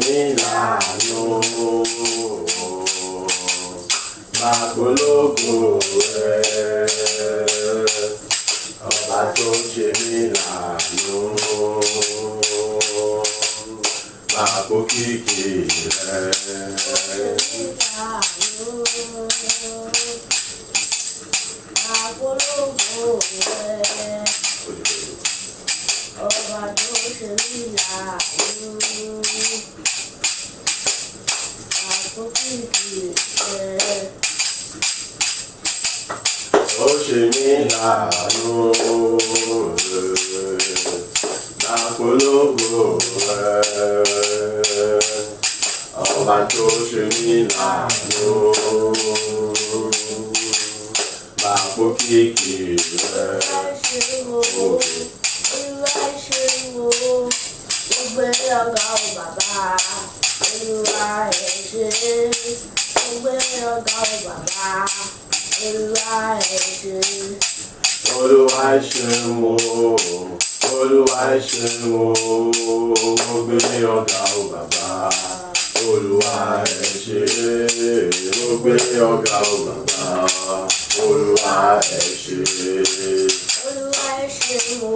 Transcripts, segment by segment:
mí láàánú, máa polongo rẹ̀, ọba tó ṣe mí láàánú, máa kó kìkì rẹ̀. Ọba tó ṣe mí láàánú, àkókìkì rẹ̀. Ó ṣe mí láàánú, máa polongo rẹ̀, ọba tó ṣe mí láàánú, máa kó kìkì rẹ̀. Olúwa ṣe wo, ó gbé ọ̀gá o bàbá. Olúwa ẹ̀ ṣe, ó gbé ọ̀gá o bàbá. Olúwa ẹ̀ ṣe. Olúwa ṣe wo, Olúwa ṣe wo, ó gbé ọ̀gá o bàbá. Olúwa ẹ̀ ṣe, ó gbé ọ̀gá o bàbá. Olúwa ẹ̀ ṣe. Olúwa ṣe wo,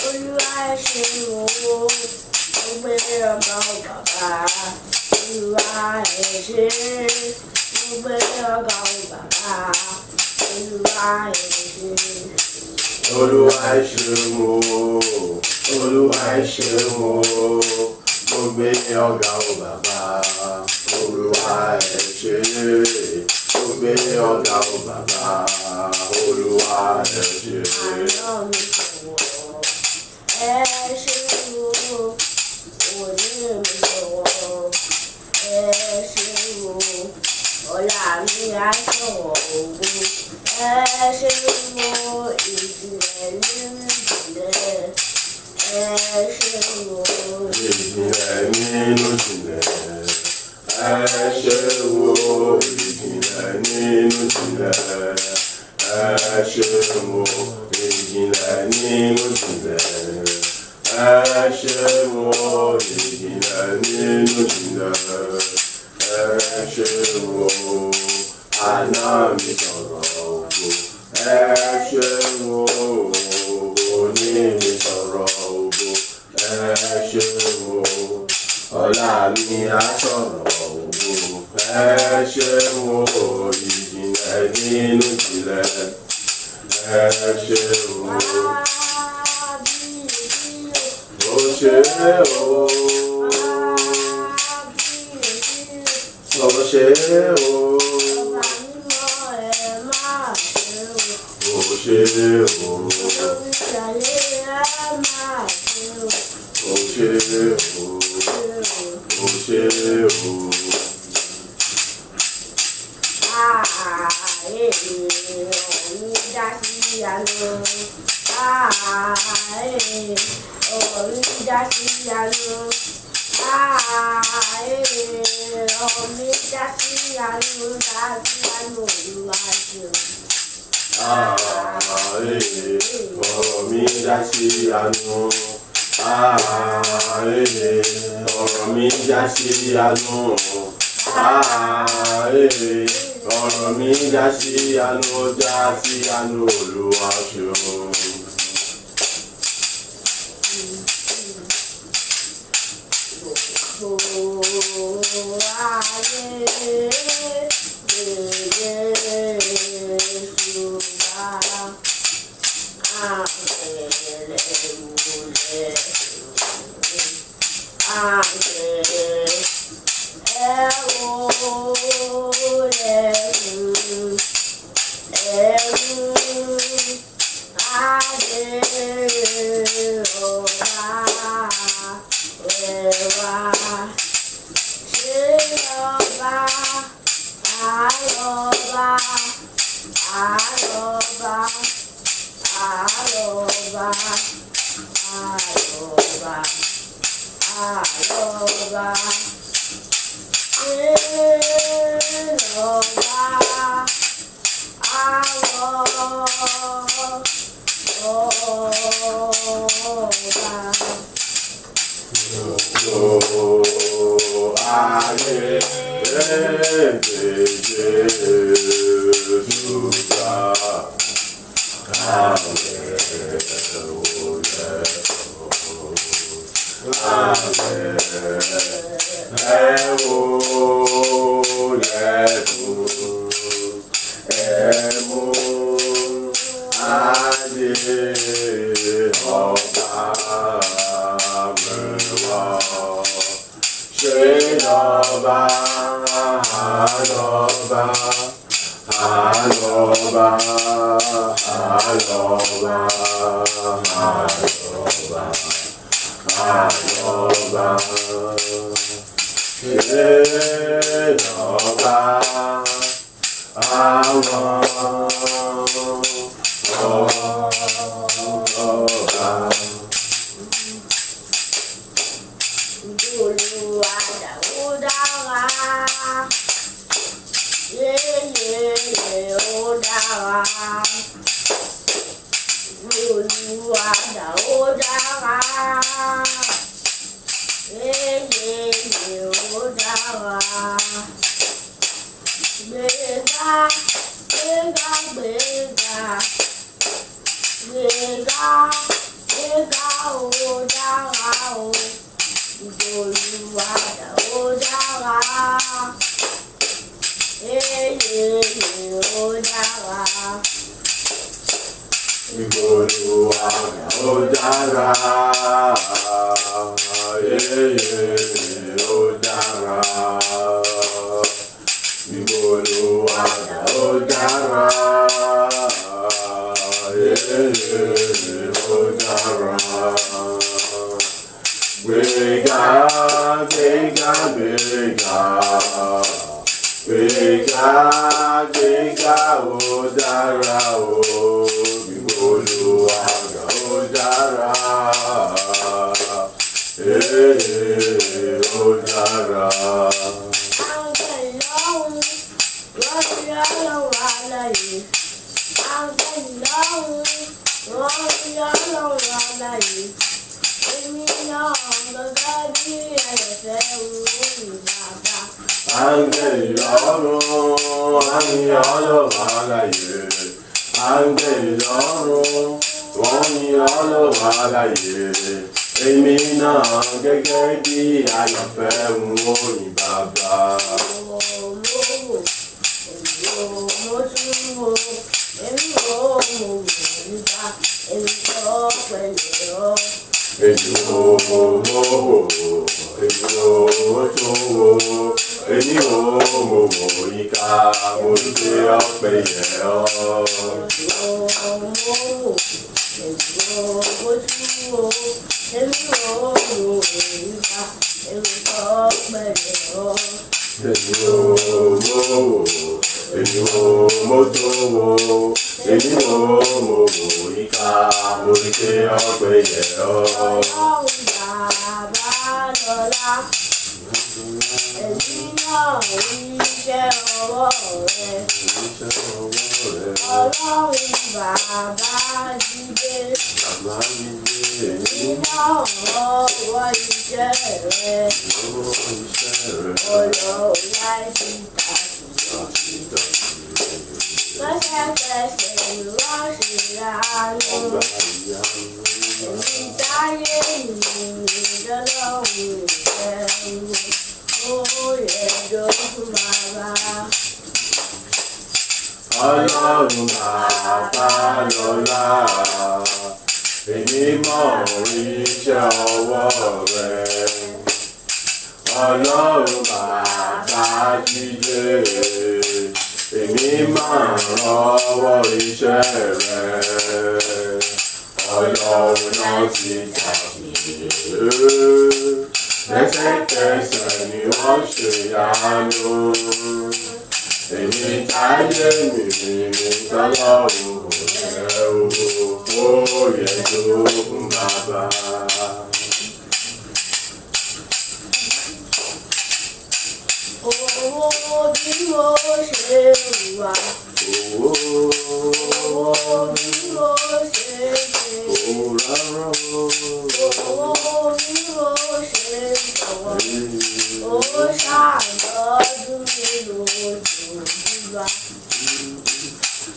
Olúwa ṣe wo, ó gbé ọ̀gá o bàbá. Olúwa ẹ̀ ṣe, ó gbé ọ̀gá o bàbá. Olúwa ẹ̀ ṣe. Olúwa ṣe wo, Olúwa ṣe wo, ó gbé ọ̀gá o bàbá. Olúwa ẹ̀ ṣe, ó gbé ọ̀gá o bàbá. Olúwa ẹ̀ ṣe. Àná mi sọ̀wọ́, ẹ ṣe wo, òní mi sọ̀wọ́, ẹ ṣe wo, ọ̀la mi á sọ̀wọ́ ògo, ẹ ṣe wo, ìjìnlẹ̀ nínú ìjìnlẹ̀, ẹ ṣe wo, Ìjìnlẹ̀ nínú ìjìnlẹ̀, ẹ ṣe wo, ìjìnlẹ̀ nínú ìjìnlẹ̀, ẹ ṣe wo, ìjìnlẹ̀ nínú ìjìnlẹ̀, ẹ ṣe wo, ìjìnlẹ̀ nínú ìjìnlẹ̀, ẹ ṣe wo, àná mi sọ̀rọ̀ ògo, ẹ ṣe wo, òní mi sọ̀rọ̀ ògo, ẹ ṣe wo, ọ̀la mi á sọ̀rọ̀ ògo, ẹ ṣe wo, ìjìnlẹ̀ nínú ìjìnlẹ̀, ẹ ṣe wo, ó ṣe o, ó ṣe o, ó ṣe o, ó ṣe o, ó ṣe o. Ọ̀rọ̀ mi já sí àánú. Ọ̀rọ̀ mi já sí àánú. Ọ̀rọ̀ mi já sí àánú, já sí àánú Olúwa ṣeun. Oh,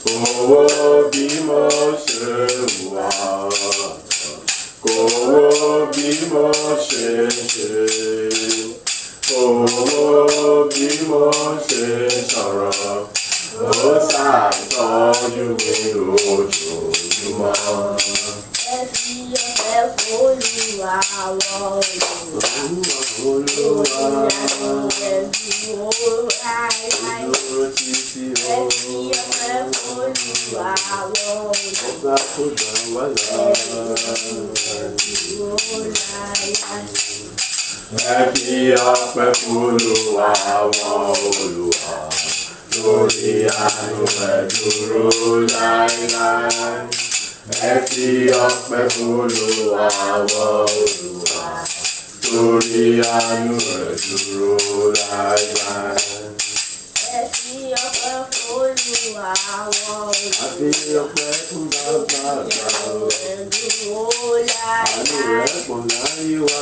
Kówó bí mo ṣe wà, kówó bí mo ṣe ṣe, kówó bí mo ṣe sọ̀rọ̀, ó ṣàtọ́jú mi lójoojúmọ́. Ẹ fi ọpẹ́ f'Olúwa àwọn Olúwa ẹ fi owó láíláí. Ẹ fi ọpẹ́ f'Olúwa àwọn Olúwa ẹ fi owó láíláí. Ẹ fi ọpẹ́ f'Olúwa àwọn Olúwa, lórí àánú rẹ̀ dúró láíláí. Ẹ fi ọpẹ́ f'Olúwa àwọn Olúwa, lórí àánú rẹ̀ dúró láíláí. Ẹ fi ọpẹ́ f'Olúwa àwọn Olúwa. A fi ọpẹ́ fún bàbá àgbà rẹ̀, Dúró àánú láíláí. rẹ̀ pọ̀ láyé wa.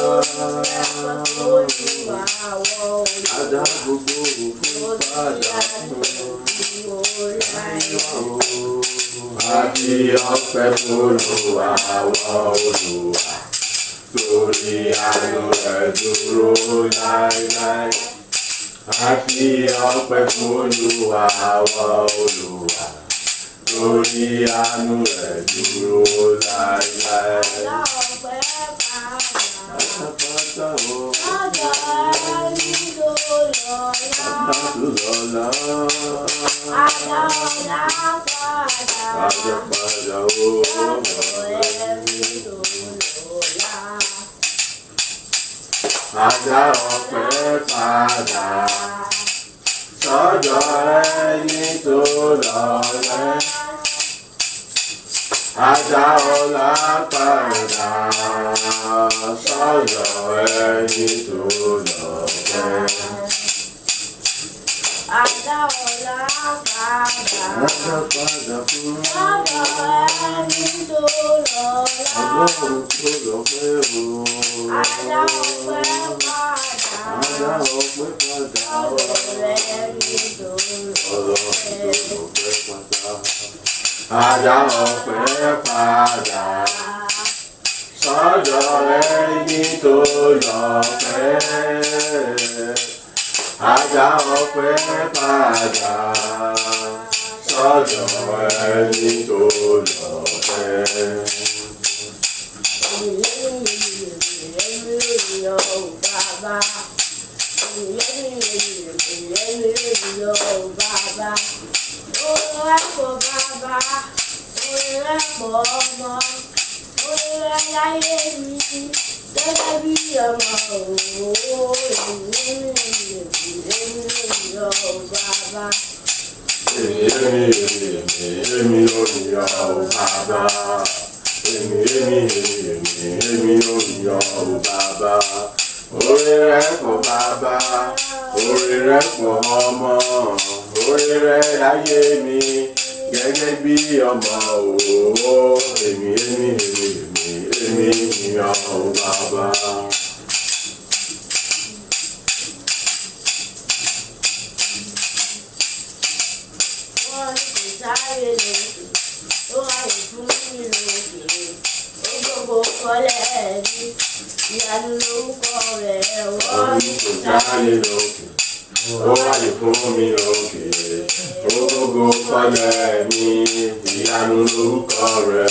Olúwa àwọn Olúwa. Adá gbogbo fún padà fún a fi ọpẹ́ f'Olúwa àwọn Olúwa, lórí àánú rẹ̀ dúró láíláí. A fi ọpẹ́ f'Olúwa àwọn Olúwa, lórí àánú rẹ̀ dúró láíláí. Pátápátá o, lọ́la. Pátápátá o, Adá ọpẹ́ padà sọ́dọ̀ ẹni tó lọ́lẹ̀. Adá ọlá padà sọ́dọ̀ ẹni tó lọ́lẹ̀. Adá ọlá padà Padà fún sọ́dọ̀ ẹni tó lọ́lá. Ọlọ́run tó lọ́pẹ́ o. Adá ọpẹ́ padà Adá ọpẹ́ padà sọ́dọ̀ ẹni tó Ọlọ́run lọ́lá. tó lọ́pẹ́ padà. Adá ọpẹ́ padà sọ́dọ̀ ẹni tó lọ́pẹ́. Adá ọpẹ́ padà sọ́dọ̀ ẹni tó lọ́pẹ́. Èmi ò ní ọ̀ bàbá. Èmi ò ní ọ̀ bàbá. Orí rẹ̀ pọ̀ bàbá, orí rẹ̀ pọ̀ ọmọ, orí rẹ̀ láyé mi gẹ́gẹ́ bí ọmọ òwò. Èmi ní ọ̀ bàbá. Ìyanu lórúkọ rẹ̀ Ọ̀run kò jáde lókè, ó wáyé fún mi lókè. Ògo fọlẹ̀ mi, ìyanu lórúkọ rẹ̀.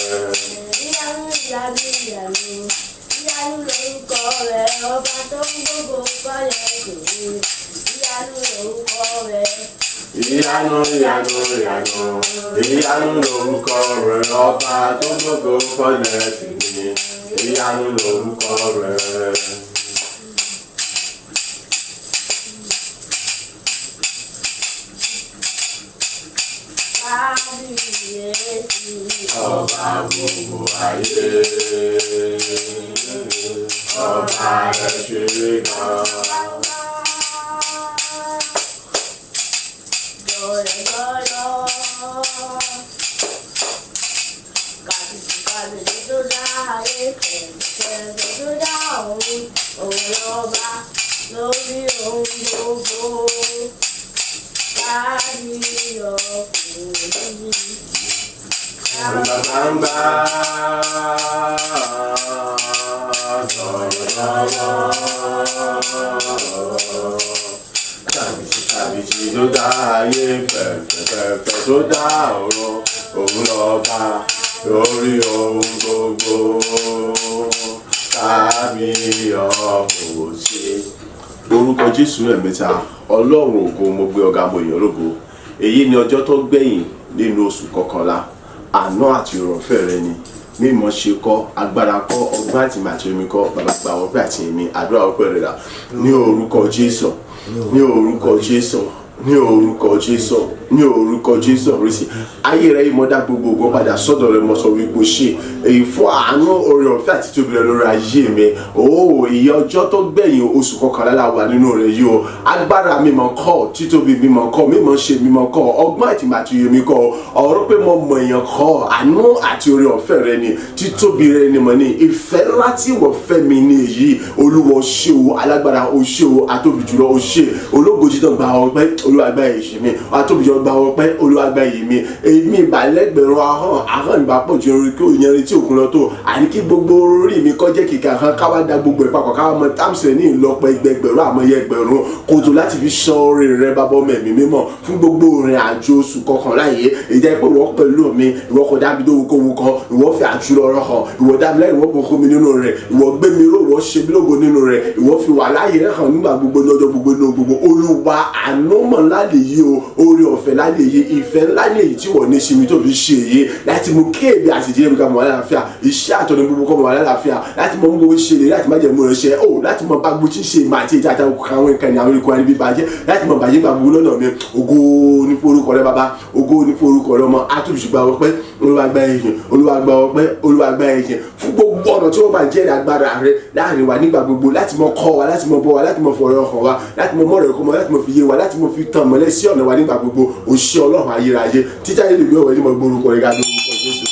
Ìyanu lórúkọ rẹ̀, ọba tó ń gbogbo fọlẹ̀ kìí. Ìyanu lórúkọ rẹ̀. Ìyanu lórúkọ rẹ̀, ọba tó gbogbo fọlẹ̀ kìí. Ìyanu lórúkọ rẹ̀. Ọba gbogbo ayé, ọba rẹ̀ ṣe gan. Lórí ohun gbogbo, kárí ọkùnrin. Kàbìtì tó dá ayé fẹ̀fẹ̀fẹ̀ tó dá ọ̀run òun lọ́ba lórí ohun gbogbo. Kábíyọ̀sí. Orúkọ Jésù ẹ̀mẹ́ta, Ọlọ́run ògo mo gbé ọ̀gá mo yìn lógo. Èyí ni ọjọ́ tó gbẹ̀yìn nínú oṣù kọkànlá. Àánú àti ìrọ̀fẹ́ rẹ ni. Mímọ̀ ṣe kọ́, agbára kọ́, ọgbọ́n àti màtí omi kọ́, bàbá gba ọpẹ́ àti èmi, àdúrà ọpẹ́ rẹ̀ rà. Ní orúkọ Jésù, ní orúkọ Jésù, ní orúkọ Jésù, ní orúkọ Jésù Kristi. Ayé rẹ yìí mọ́ dá gbogbo ògo padà sọ́dọ̀ rẹ mọ́ sọ wípé ṣe èyí fún àánú oore ọ̀fẹ́ àti tóbi rẹ lórí ayé mi. Ìyè ọjọ́ tó gbẹ̀yìn oṣù kọkànlá la wà nínú rẹ̀ yìí o. Agbára mi mọ̀ kọ́, títóbi mi mọ̀ kọ́, mímọ̀ ṣe mi mọ̀ kọ́, ọgbọ́n àti màtí mi kọ́, ọ̀rọ̀ pé mo mọ̀ èèyàn kọ́, àánú àti oore ọ̀fẹ́ rẹ ni, títóbi rẹ ni mọ̀ ní, ìfẹ́ ńlá tí wọ́n fẹ́ mi ní èyí. Olúwa ṣé o, alágbára o ṣé o, atóbi jùlọ o ṣé, ológo jíjọ gba ọpẹ́, Olúwa gba èyí mi, atóbi jùlọ gba ọpẹ́, Olúwa gba èyí mi. Èmi ìbàlẹ́gbẹ̀rún ahọ́n ìbá pọ̀ ju orin kí òyìnbó tí òkun lọ tó, àní kí gbogbo orí mi kọ́ jẹ́ kíkà kan káwá da gbogbo ẹ̀ papọ̀ káwá mọ táàmùsẹ̀ ní ìlọ́pọ̀ ẹgbẹgbẹ̀rún àmọ́yẹ ẹgbẹ̀rún kòtò láti fi ṣan oore rẹ bàbá ọmọ ẹ̀mí mímọ́ fún gbogbo orin àjò oṣù kọkànlá yìí. Ìjẹ́ pé ìwọ pẹ̀lú mi, ìwọ kò dábí dówókòwò kan, ìwọ fi àjùlọ ọ̀rọ̀ hàn, ìwọ dábí lẹ́yìn ìwọ bòkó mi nínú rẹ̀, ìwọ gbé mi ró, ìwọ ṣe mí lógo nínú rẹ̀, ìwọ fi wà láàyè rẹ̀ hàn nígbà gbogbo lọ́jọ́ gbogbo nínú gbogbo. Olúwa àánú mọ̀ ńlá lè yí o, oore ọ̀fẹ́ ńlá lè yí, ìfẹ́ ńlá lè yí tí wọ́n ní ṣe mi tó fi ṣe èyí láti mú kéèbì àti ìdílé mi ká mọ̀ àlàáfíà, iṣẹ́ àtọ̀nà gbogbo kọ́ mọ̀ àlàáfíà, láti mọ̀ gbogbo ṣe lè láti má jẹ́ mú rẹ̀ ṣe láti mọ̀ bá gbogbo tí ń ṣe ìmọ̀ àti ìjà àtàwọn àwọn ìkànnì àwọn ikọ̀ ẹni bí bàjẹ́, láti mọ̀ bàjẹ́ gbàgbó lọ́nà mi. Ògo ní fún orúkọ rẹ bàbá, ògo ní fún orúkọ rẹ ọmọ, àtúnṣe gba ọpẹ́, Olúwa gba ìyìn, Olúwa gba ọpẹ́, Olúwa gba ìyìn fún gbogbo ọ̀nà tí wọ́n bá ń jẹ́ agbára rẹ láàrin wa nígbà gbogbo, láti mọ̀ kọ́ wa, láti mọ̀ bọ́ wa, láti mọ̀ fọ̀rọ̀ hàn wa, láti mọ̀ mọ̀rẹ̀ kọ́ mọ́, láti mọ̀ fi yé wa, láti mọ̀ fi tàn mọ́lẹ̀ sí ọ̀nà wa nígbà gbogbo. Òṣìṣẹ́ Ọlọ́run ayérayé títà yìí lè gbé ọ̀wẹ́ ní mọ̀ gbórúkọ rẹ gàdú orúkọ Jésù.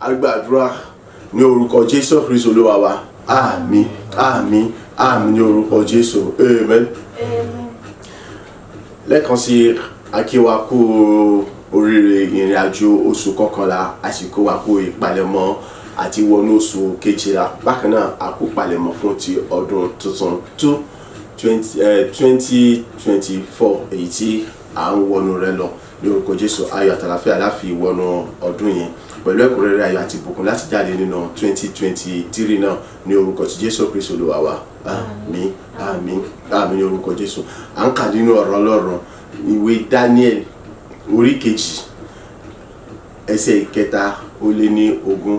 Agbàdúrà ní orúkọ Jésù Kristi Olúwa wa. Àmín, àmín, àmín ní orúkọ Jésù. Amen. Lẹ́ẹ̀kan sí akíwa kú oríire ìrìn àjò oṣù kọkànlá, àsìkò wa kú ìpalẹ̀mọ́ àti wọnú oṣù kejìlá. Bákan náà a kú palẹ̀mọ́ fún ti ọdún tuntun 2024 èyí tí à ń wọnú rẹ̀ lọ. Ní orúkọ Jésù, ayọ̀ àtàlàfíà láfi wọnú ọdún yẹn pẹ̀lú ẹ̀kúnrẹ́rẹ́ ayọ̀ àti ìbùkún láti jáde nínú 2023 náà ní orúkọ ti Jésù Kristi Olúwa wa. Àmín, àmín, àmín ní orúkọ Jésù. À ń kà nínú ọ̀rọ̀ Ọlọ́run ìwé Daniel orí kejì ẹsẹ̀ ìkẹta ó lé ní 20,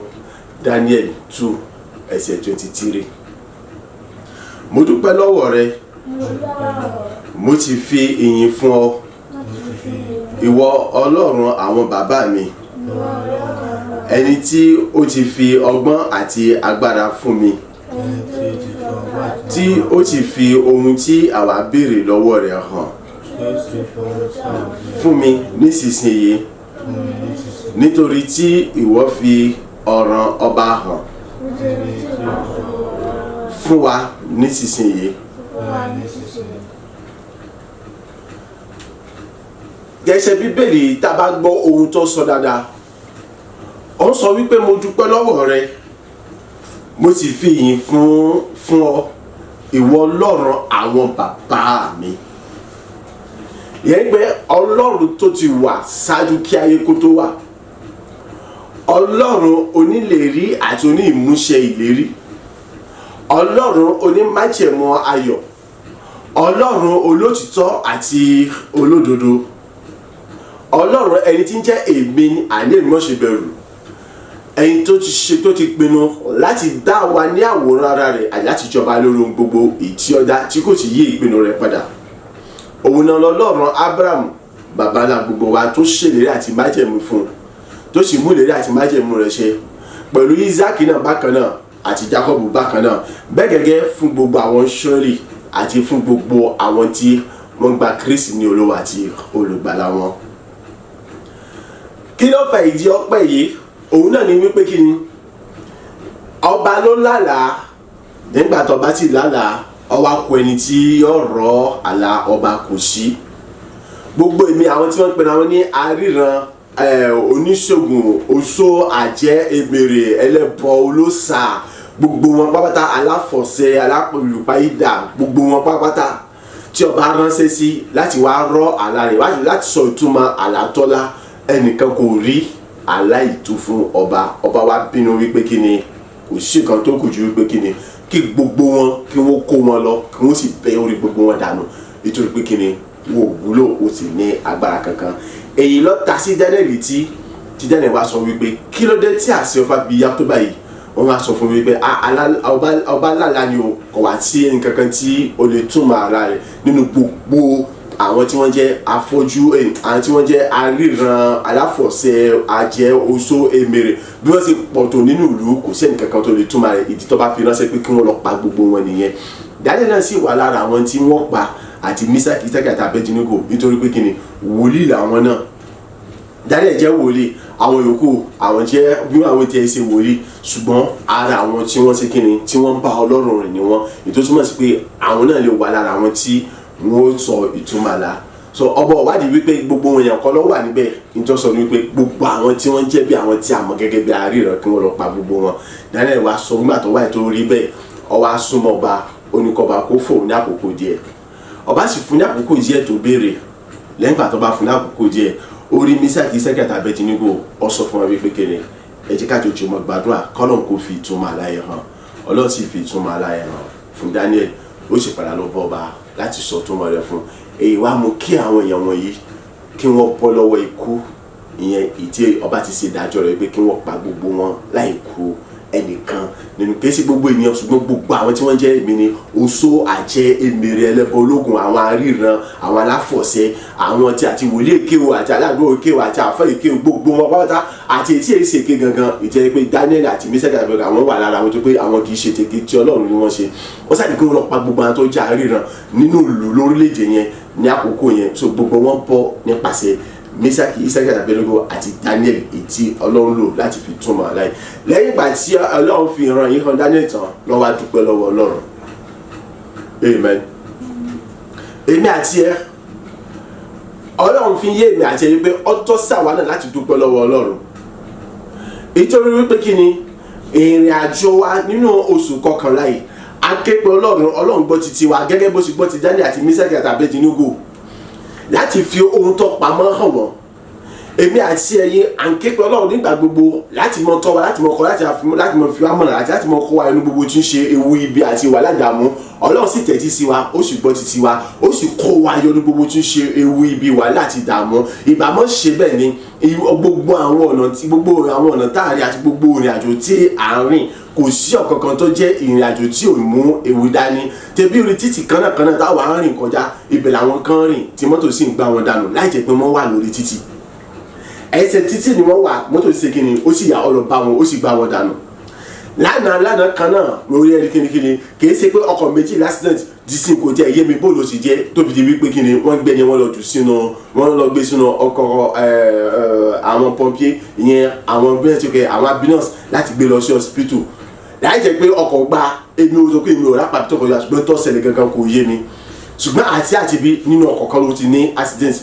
Daniel 2 ẹsẹ̀ 23. Mo dúpẹ́ lọ́wọ́ rẹ, mo ti fi ìyìn fún ọ, ìwọ Ọlọ́run àwọn bàbá mi, ẹni tí ó ti fi ọgbọ́n àti agbára fún mi, tí ó ti fi ohun tí àwa béèrè lọ́wọ́ rẹ̀ hàn fún mi nísinsìnyí, nítorí tí ìwọ fi ọ̀ràn ọba hàn fún wa nísinsìnyí. Gẹ́gẹ́ Bíbélì tá bá gbọ́ ohun tó sọ dáadáa, ó ń sọ wípé mo dúpẹ́ lọ́wọ́ rẹ, mo sì fi ìyìn fún ọ, ìwọ Ọlọ́run àwọn bàbá mi. Ìyẹn pé Ọlọ́run tó ti wà ṣáájú kí ayé kó tó wà, Ọlọ́run onílérí àti oní ìmúṣẹ ìlérí, Ọlọ́run onímájẹ̀mú ayọ̀, Ọlọ́run olótìtọ́ àti olódodo, Ọlọ́run ẹni tí ń jẹ́ èmi àní èmi mọ́ ṣe bẹ̀rù, ẹni tó ti pinnu láti dá wa ní àwòrán ara rẹ̀ àti láti jọba lórí ohun gbogbo ìtí ọ̀dá tí kò sì yí ìpinnu rẹ̀ padà. Òun náà lọ́lọ́run Abraham babalá gbogbo wa tó ṣèlérí àti májẹ̀mú fún, tó sì mú ìlérí àti májẹ̀mú rẹ̀ ṣe pẹ̀lú Isaac náà bákan náà àti Jacob bákan náà, bẹ́ẹ̀ gẹ́gẹ́ fún gbogbo àwọn Ísírẹ́lì àti fún gbogbo àwọn tí wọ́n gba Kristi ní Olúwa àti olùgbàlà wọn. Kí ló fà ìdí ọpẹ́ yìí? Òun náà ni wípé kí ni ọba ló lálàá, nígbà tó bá ti lálàá ọwá kú ẹni tí yóò rọ àlá ọba kò sí. Gbogbo èmi àwọn tí wọ́n ń pè náà ní aríran oníṣègùn oṣó àjẹ́ èmèrè ẹlẹ́bọ olóṣà gbogbo wọn pápátá aláfọ̀ṣẹ alápòlùpáìdà gbogbo wọn pápátá tí ọba ránṣẹ́ sí láti wá rọ àlá rẹ̀ láti sọ ìtumọ̀ àlátọ́lá ẹnìkan kò rí aláìtú fún ọba wa bínú wípé kí ni kò sí nǹkan tó kù ju wípé kí ni kí gbogbo wọn kí wọ́n kó wọn lọ kí wọ́n sì bẹ́ orí gbogbo wọn dànù nítorí pé kí ni wọn ò wúlò ó sì ní agbára kankan èyí ló ta sí Daniel tí Daniel wá sọ wípé kí ló dé tí àṣẹ ọfà bí yá tó báyìí wọ́n wá sọ fún mi wípé ọba lálá ni o kò wá sí ẹnì kankan tí o lè túmọ̀ ara rẹ̀ nínú gbogbo àwọn tí wọ́n jẹ́ afọ́jú àwọn tí wọ́n jẹ́ aríran aláfọ̀ṣẹ àjẹ́ oṣó èmèrè bí wọ́n ti pọ̀ tó nínú ìlú kò sí ẹnì kankan tó lè túmọ̀ rẹ̀ ìdí tó bá fi ránṣẹ́ pé kí wọ́n lọ pa gbogbo wọn nìyẹn Daniel náà sì wà lára àwọn tí wọ́n pa àti Míṣákì àti Abẹ́dínígò nítorí pé kí ni wòlíì làwọn náà Daniel jẹ́ wòlíì àwọn yòókù àwọn jẹ́ bí àwọn tí ẹ ṣe wòlíì ṣùgbọ́n ara àwọn tí wọ́n ṣe kí ni tí wọ́n bá Ọlọ́run rìn ni wọ́n ètò túmọ̀ sí pé àwọn náà lè wà lára àwọn tí wọ́n sọ ìtumọ̀ àlá so ọba ọ̀wádìí wípé gbogbo èèyàn kọ́ ló wà níbẹ̀ nítorí sọ wípé gbogbo àwọn tí wọ́n jẹ́ bí àwọn tí a mọ̀ gẹ́gẹ́ bí aríran kí wọ́n lọ pa gbogbo wọn Daniel wá sọ nígbà tó wáyé tó rí bẹ́ẹ̀ ó wá súnmọ́ ọba oníkọba kó fóun ní àkókò díẹ̀ ọba sì fún ní àkókò díẹ̀ tó béèrè lẹ́yìn pàtó bá fún ní àkókò díẹ̀ orí Míṣákì àti Abẹ́dínígò ó sọ fún wa wípé kéde ẹ jẹ́ ká jọjọ mọ́ gbàdúrà kọ́lọ́n kó fi ìtumọ̀ àlá yẹn hàn Ọlọ́run sì fi ìtumọ̀ àlá yẹn hàn fún Daniel ó sì padà lọ bọ́ ọba láti sọ ìtumọ̀ rẹ̀ fún èyí wá mú kí àwọn èèyàn wọ̀nyí kí wọ́n bọ́ lọ́wọ́ ikú ìyẹn ìtí ọba ti ṣe ìdájọ́ rẹ̀ pé kí wọ́n pa gbogbo wọn láì kù ẹnìkan nínú kí sí gbogbo ènìyàn ṣùgbọ́n gbogbo àwọn tí wọ́n jẹ́ èmi ni oṣó àjẹ́ èmèrè ẹlẹ́bọ ológun àwọn aríran àwọn aláfọ̀ṣẹ àwọn tí àti wòlíì èkéwò àti aládùúgbò èkéwò àti àfẹ́ èkéwò gbogbo wọn pátá àti etí èsì èké gangan ìjẹ́ pé Daniel àti Míṣákì àti Abẹ́dínígò àwọn wà lára àwọn tó pé àwọn kì í ṣe tèké tí Ọlọ́run ni wọ́n ṣe wọ́n sáré kí wọ́n lọ pa gbogbo àwọn tó jẹ́ aríran nínú ìlú lórílẹ̀‐èdè yẹn ní àkókò yẹn so gbogbo wọn bọ́ nípasẹ̀ Míṣákì àti Abẹ́dínígò àti Daniel ètí Ọlọ́run lò láti fi túmọ̀ àlá yìí lẹ́yìn ìgbà tí Ọlọ́run fi ìran yìí hàn Daniel tán ló wá dúpẹ́ lọ́wọ́ Ọlọ́run amen èmi àti ẹ Ọlọ́run fi yé èmi àti ẹ wípé ọtọ́ sàwa náà láti dúpẹ́ lọ́wọ́ Ọlọ́run ìtorí wípé kí ni ìrìn àjò wa nínú oṣù kọkànlá yìí aképe Ọlọ́run gbọ́ títí wa gẹ́gẹ́ bó ṣe gbọ́ ti Daniel àti Míṣákì àti Abẹ́dínígò láti fi ohun tó pamọ́ hàn wọ́n èmi àti ẹ̀yin à ń ké pe Ọlọ́run nígbà gbogbo láti mọ tọ́ wa láti mọ kọ́ láti mọ fi wá mọ̀nà àti láti mọ kọ́ wa inú gbogbo tí ń ṣe ewu ibi àti ìwà ládàámú Ọlọ́run sì tẹ́tí sí wa ó sì gbọ́ títí wa ó sì kọ́ wa yọ ní gbogbo tí ń ṣe ewu ibi ìwà láti dààmú ìbámọ́ ṣe bẹ́ẹ̀ ni gbogbo àwọn ọ̀nà táàrí àti gbogbo ìrìn àjò tí à ń rìn kò sí ọ̀kankan tó jẹ́ ìrìn àjò tí ò mú ewu dání tẹbí orí títì kánnàkánná táwa ń rìn kọjá ibẹ̀ làwọn kan rìn tí mọ́tò sì ń gbá wọn dànù láì jẹ́ pé wọ́n wà lórí títì ẹsẹ̀ títì ni wọ́n wà mọ́tò sì ṣe kíni ó sì yà ọ́ lọ bá wọn ó sì gbá wọn dànù lánàá kan náà lórí ẹni kíni kìí ṣe pé ọkọ̀ méjì l'accident dísìn kò jẹ́ yémi bóòlù ó sì jẹ́ tóbi di wípé kíni wọ́n gbé ni wọ́n lọ gbé sínú ọkọ̀ àwọn pompier ìyẹn àwọn gbẹ́sẹ̀ àwọn ambulance láti gbé lọ sí hospital láì jẹ́ pé ọkọ̀ gba èmi ò sọ pé èmi ò rápá tó kọjá ṣùgbọ́n tó ṣẹlẹ̀ gangan kò yé mi ṣùgbọ́n àti bí nínú ọkọ̀ kan ló ti ní accident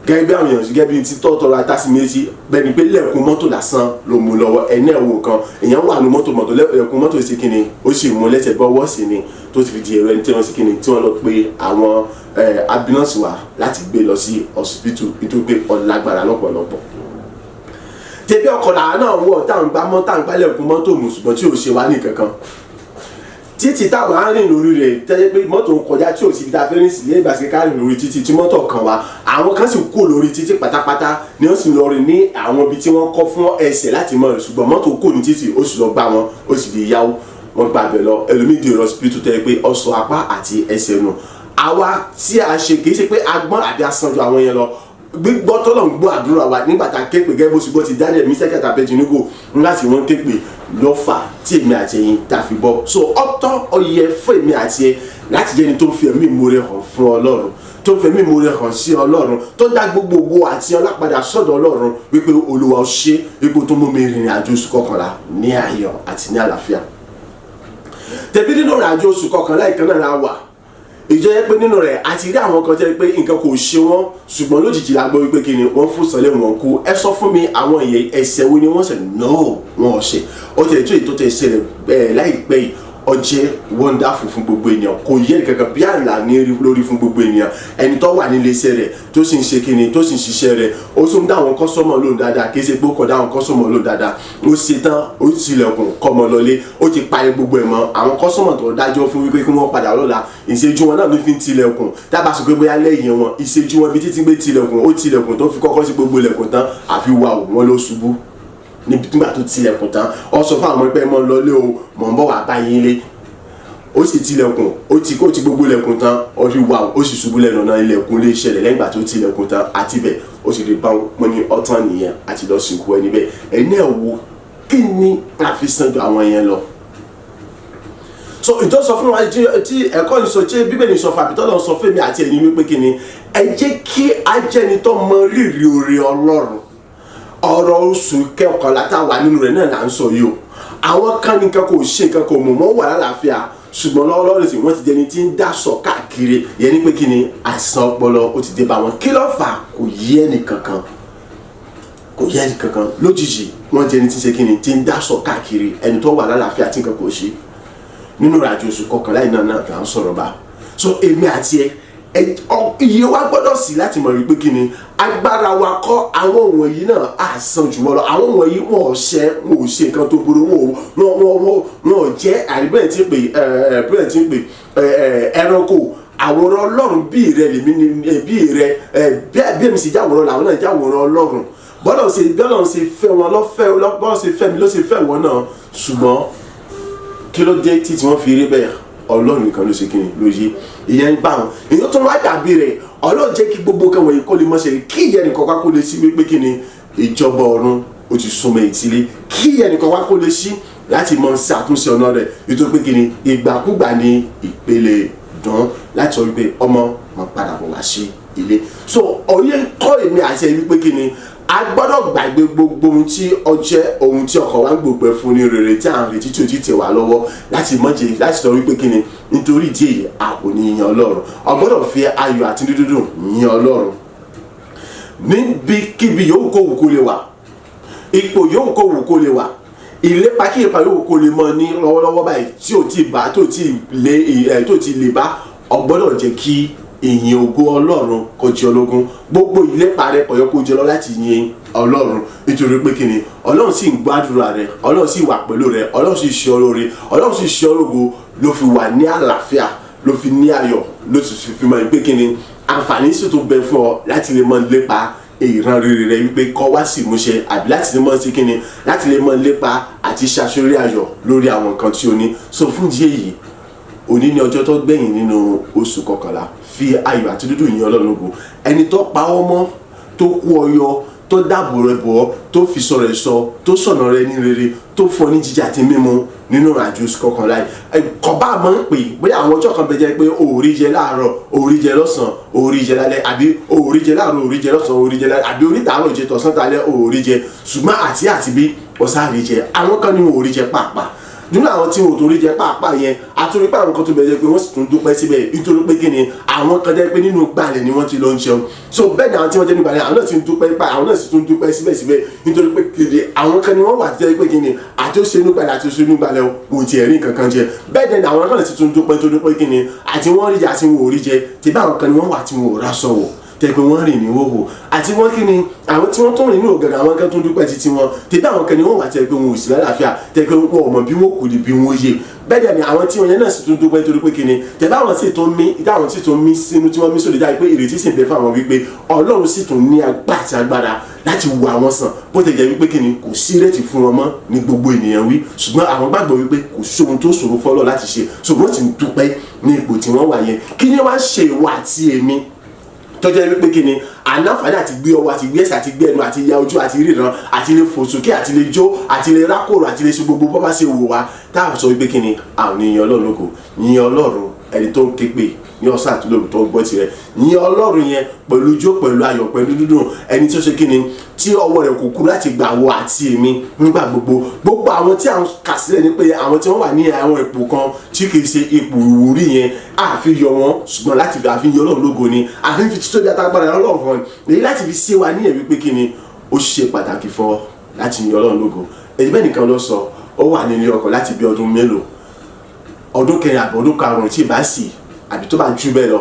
gẹ́gẹ́ bí àwọn èèyàn gẹ́gẹ́ bí ti tọ́tọ́rọ atásíméjì bẹ́ẹ̀ ni pé lẹ́ẹ̀kún mọ́tò lásán ló mú lọ́wọ́ ẹ̀ní ẹ̀wọ̀n kan èèyàn wà ní mọ́tò lẹ́ẹ̀kún mọ́tò sí kíni ó sì mú lẹ́sẹ̀ gbọ́wọ́ sí ni tó ti fi di èrò ẹni tí wọ́n sí kíni tí wọ́n lọ pé àwọn ambulance wà láti gbé lọ sí hospital nítorí pé ọlágbára lọ́pọ̀lọpọ̀ tẹbi ọkọ̀ làwọn náà wọ̀ táwọn gbá lẹ́ẹ̀kún mọ́tò mú ṣùgbọ́n tí ò ṣe wá ní kankan títí táwọn á rìn lórí rẹ̀ tẹ́lẹ̀ pé mọ́tò ń kọjá tí ò sí ta fẹ́rẹ́ sí lẹ́yìn ìgbàsí ká rìn lórí títí tí mọ́tò kan wá àwọn kan sì kó lórí títí pátápátá ni wọ́n sì lọ rìn ní àwọn ibi tí wọ́n kọ́ fún ẹsẹ̀ láti mọ̀ rẹ̀ ṣùgbọ́n mọ́tò kò ní títì ó sì lọ gbá wọn ó sì di yáwó wọn gbà bẹ̀ lọ ẹlòmídìí ọ̀rọ̀ hospital tẹ́lẹ̀ pé ọ̀sọ̀ apá àti ẹsẹ̀ nù àwa tí a ṣe kì í ṣe pé agbọ́n àbí asanju àwọn yẹn lọ gbígbọ́ tọ́lọ̀ ń gbọ́ àdúrà wa nígbà tá a ké pè gẹ́gẹ́ bó ṣe gbọ́ ti Daniel Míṣákì àti Abẹ́dínígò láti wọ́n ké pè lọ́fà tí èmi àti ẹ̀yin tá a fi bọ́ so ọ̀tọ̀ ọyẹ fún èmi àti ẹ láti jẹ́ni tó ń fi ẹ̀mí ìmoore hàn fún Ọlọ́run tó ń fi ẹ̀mí ìmoore hàn sí Ọlọ́run tó dá gbogbo ògo àti ọlá padà sọ́dọ̀ Ọlọ́run wípé Olúwa ó ṣe ipò tó mú mi rìnrìn àjò oṣù kọkànlá ní ayọ̀ àti ní àlàáfíà tẹ̀bí nínú ìrìn àjò oṣù kọkànlá ìkan náà la wà ìjẹ́ pé nínú rẹ̀ àti rí àwọn kan jẹ́ pé nǹkan kò ṣe wọ́n ṣùgbọ́n lójijì la gbọ́ wípé kí ni wọ́n fún sọ́lẹ̀ wọn kú. ẹ sọ fún mi àwọn ẹ̀ṣẹ̀ wo ni wọ́n ṣẹ̀ no wọn ò ṣe ó tẹ̀lé tó èyí tó tẹ̀ ṣẹlẹ̀ láìpẹ́ yìí ó jẹ́ wonderful fún gbogbo ènìyàn kò yẹ kankan bí àlà ní lórí fún gbogbo ènìyàn ẹni tó wà nílé iṣẹ́ rẹ̀ tó sì ń ṣe kíni tó sì ń ṣiṣẹ́ rẹ̀ ó tún dá àwọn kọ́sọ́mọ̀ lóhùn dáadáa kì í ṣe pé ó kọ̀ dá àwọn kọ́sọ́mọ̀ lóhùn dáadáa ó ṣe tán ó tilẹ̀kùn kọ́mọ lọlé ó ti parí gbogbo ẹ̀ mọ́ àwọn kọ́sọ́mọ̀ tó dájọ́ fún wípé kí wọ́n padà lọ́la ìṣẹ́jú wọn náà ló fi ń tilẹ̀kùn dábàá sọ pé bóyá lẹ́yìn wọn ìṣẹ́jú wọn bí títí gbé tilẹ̀kùn ó tilẹ̀kùn tó fi kọ́kọ́ sí gbogbo ilẹ̀kùn tán àfi wà wọn ló ṣubú nígbà tó tilẹ̀kùn tán ó sọ fún àwọn ẹgbẹ́ mọ́ lọlé o mọ̀ ń bọ̀ wá bá yín lé ó sì tilẹ̀kùn ó ti gbogbo ilẹ̀kùn tán ó fi wà ó sì ṣubú lẹ́nu ọ̀nà ilẹ̀kùn lè ṣẹlẹ̀ lẹ́yìn ìgbà tó tilẹ̀kùn tán àti bẹ̀ ó sì lè bá wọn ní ọ̀tán nìyẹn àti lọ sìnkú ẹni bẹ́ẹ̀ ẹni ẹ̀ wo kí ni àfisàn ju àwọn yẹn lọ. so ìjọ sọ fún wa tí ẹ̀kọ́ ní sọ tí bíbélì sọ fún àbítọ́ lọ sọ fún mi àti ẹ̀yin wípé kí ni ẹ jẹ́ kí ajẹ́ni tó mọ rírì oore Ọlọ́run ọ̀rọ̀ oṣù kẹkànlá tá a wà nínú rẹ̀ náà là ń sọ yìí o àwọn kan nìkan kò ṣe nǹkan kò mọ̀ wọ́n wà lálàáfíà ṣùgbọ́n lọ́wọ́lọ́wọ́ sí wọ́n ti dẹni tí ń dáṣọ káàkiri yẹn ní pé kí ni àìsàn ọpọlọ ó ti dé bá wọn kí ló fà kò yé ẹnì kankan lójijì wọ́n jẹni tí ń ṣe kí ni tí ń dáṣọ káàkiri ẹni tó wà lálàáfíà tí nǹkan kò ṣe nínú ìrìnàjò oṣù kọkànlá yìí náà là ń sọ̀rọ̀ bá so èmi àti iye wa gbọ́dọ̀ sí láti mọ̀ wípé kí ni agbára wa kọ́ àwọn wọ̀nyí náà àsàn jù wọ́n lọ àwọn wọ̀nyí wọn ò ṣe nǹkan tó burú wọn ò jẹ́ àríbẹ̀rẹ̀ tí ń pè ẹranko àwòrán Ọlọ́run bí rẹ lèmi bí rẹ bí èmi sì jáwòrán làwọn náà jáwòrán Ọlọ́run bọ́lọ̀ ṣe fẹ́ wọn bọ́lọ̀ ṣe fẹ́ mi ló ṣe fẹ́ wọn náà ṣùgbọ́n kí ló dé tí wọ́n fi rí bẹ́ẹ̀ Ọlọ́run nìkan ló ṣe kí ni ló yé ìyẹn ń bá wọn èyí tó wá dàbí rẹ̀ Ọlọ́run jẹ́ kí gbogbo kan wọ̀nyí kó lè mọ̀ ṣe kí ìyẹn nìkan wá kó lè sí wípé kí ni ìjọba ọ̀run ó ti súnmọ́ ìtìlé kí ìyẹn nìkan wá kó lè sí láti mọ ṣàtúnṣe ọ̀nà rẹ̀ nítorí pé kí ni ìgbàkúgbà ní ìpele dán láti sọ wípé ọmọ máa padà bọ̀ wá sí ilé so ọ̀yẹ́ ń kọ́ èmi àti ẹ̀ wípé kí ni a gbọ́dọ̀ gbàgbé gbogbo ohun tí ohun tí ọkàn wa ń gbòpẹ́ fún ní rere tí à ń retí tí ò ti tẹ̀ wá lọ́wọ́ láti mọ̀jẹ̀ láti sọ wípé kí ni nítorí ìdí èyí a kò ní yan Ọlọ́run a gbọ́dọ̀ fi ayọ̀ àti dídùn yan Ọlọ́run níbikíbi yòówù kó wù kó lè wà ipò yòówù kó wù kó lè wà ìlépa kí ìpa yòówù kó lè mọ ní lọ́wọ́lọ́wọ́ báyìí tí ò ti lè bá ọ gbọ́dọ̀ jẹ́ kí ìyìn ògo Ọlọ́run kò jẹ́ ológun gbogbo ìlépa rẹ kò yẹ kó jẹ́ lọ láti yin Ọlọ́run nítorí pé kí ni Ọlọ́run sì ń gbàdúrà rẹ Ọlọ́run sì wà pẹ̀lú rẹ Ọlọ́run sì ṣe olóore Ọlọ́run sì ṣe ológo ló fi wà ní àlàáfíà ló fi ní ayọ̀ ló ti fi mọ̀ pé kí ni àǹfààní sì tó bẹ fún ọ láti lè mọ lépa ìran rere rẹ wípé kọ́ wá sí ìmúṣẹ àbí láti lè mọ sí kí ni láti lè mọ lépa àti ṣàṣorí ayọ̀ lórí àwọn nǹkan tí o ní so fún díẹ̀ yìí òní ní ọjọ́ tó gbẹ̀yìn nínú oṣù kọkànlá fi ayọ̀ àti dídùn yìn Ọlọ́run lógo ẹni tó pa ọ́ mọ́ tó kú ọyọ tó dáàbò rẹ bọ̀ tó fi sọ rẹ sọ tó sọ̀nà rẹ ní rere tó fọ ní jíjẹ àti mímu nínú àjò oṣù kọkànlá yìí kọba máa ń pè bóyá àwọn ọjọ́ kan bẹ jẹ́ pé òòrí jẹ láàárọ̀ òòrí jẹ lọ́sàn òòrí jẹ lálẹ́ àbí òòrí jẹ láàárọ̀ òòrí jẹ lọ́sàn òòrí jẹ lálẹ́ àbí orí tààrọ̀ jẹ tọ̀sán talẹ́ òòrí jẹ ṣùgbọ́n àti bí ọ̀sán rí jẹ àwọn kan ní òòrí jẹ pàápàá nínú àwọn tí wọn ò torí jẹ pàápàá yẹn àtúrí pé àwọn kan tó bẹ̀rẹ̀ pé wọ́n sì tún dúpẹ́ síbẹ̀ nítorí pé kí ni àwọn kan jẹ́ pé nínú gbàlẹ̀ ni wọ́n ti lọ ń ṣeun so bẹ́ẹ̀ ni àwọn tí wọ́n jẹ́ nígbàlẹ̀ àwọn náà ti ń dúpẹ́ pa àwọn náà sì tún dúpẹ́ síbẹ̀síbẹ̀ nítorí pé kiri àwọn kan ni wọ́n wà jẹ́ pé kí ni àti ó ṣe nígbàlẹ̀ àti ó ṣe nígbàlẹ̀ wò ti ẹ̀rí nǹkan kan jẹ bẹ́ẹ̀ ni àwọn kan sì tún dúpẹ́ tó dúpẹ́ kí ni àti wọ́n rí jẹ àti wọn ò rí jẹ tí bá àwọn kan ni wọ́n wà tí wọn ò rá sọ̀wọ̀ tẹ̀pẹ́ wọ́n rìn ní wòwò àti wọ́n kí ni àwọn tí wọ́n tó rìn ní ògànà àwọn kan tó dúpẹ́ títí wọn tẹ̀pẹ́ àwọn kan ni wọ́n wà tẹ̀pẹ́ wọn ò sí lálàáfíà tẹ̀pẹ́ wọn ò mọ̀ bí wọ́n kò lè bí wọ́n yé bẹ́ẹ̀ ni àwọn tí wọ́n yẹn náà sì tún dúpẹ́ torí pé kí ni tẹ̀pẹ́ àwọn sì tún mí ìdáhùn sì tún mí sínú tí wọ́n mí sóde dáa pé ìrètí sì ń bẹ fún àwọn wípé Ọlọ́run sì tún ní agbára láti wo àwọn sàn bó tẹ̀ jẹ́ wípé kí ni kò sí ìrètí fún wọn mọ́ ní gbogbo ènìyàn wí ṣùgbọ́n àwọn gbàgbọ́ wípé kò sí ohun tó ṣòro fọ́lọ́ láti ṣe ṣùgbọ́n ti ń dúpẹ́ ní ipò tí wọ́n wà yẹn kí ni wọ́n ṣe ìwà àti èmi tọ́jọ́ wípé kí ni ànáfààní àti gbé ọwọ́ àti gbé ẹsẹ̀ àti gbé ẹnu àti ya ojú àti ríran àti lè fò sókè àti lè jó àti lè rákòrò àti lè ṣe gbogbo bọ́ bá ṣe wò wá táà sọ wípé kí ni àwọn ènìyàn Ọlọ́run lóko yìn Ọlọ́run ẹni tó ń ké pè ní ọ̀sán àti lóru tó ń gbọ́ tirẹ̀ yìn Ọlọ́run yẹn pẹ̀lú ijó pẹ̀lú ayọ̀ pẹ̀lú dídùn ẹni tí ó ṣe kíni tí ọwọ́ rẹ̀ kò kú láti gbà wọ àti èmi nígbà gbogbo àwọn tí à ń kà sílẹ̀ ni pé àwọn tí wọ́n wà ní àwọn ipò kan tí kì í ṣe ipò ìwúrí yẹn àfi yọ wọn ṣùgbọ́n láti fi àfi yọ Ọlọ́run lógo ni àfi fi títọ́ bí atagbára Ọlọ́run hàn èyí láti fi ṣe wa ní ẹ̀rí pé kíni ó ṣe pàtàkì fún ọ láti yìn Ọlọ́run lógo èyí bẹ́ẹ̀ nìkan ló sọ ó wà nínú ọkọ̀ láti bí ọdún mélòó ọdún kẹrin àbọ̀ ọdún karùn-ún tí ì bá sì àbí tó bá jù bẹ́ẹ̀ lọ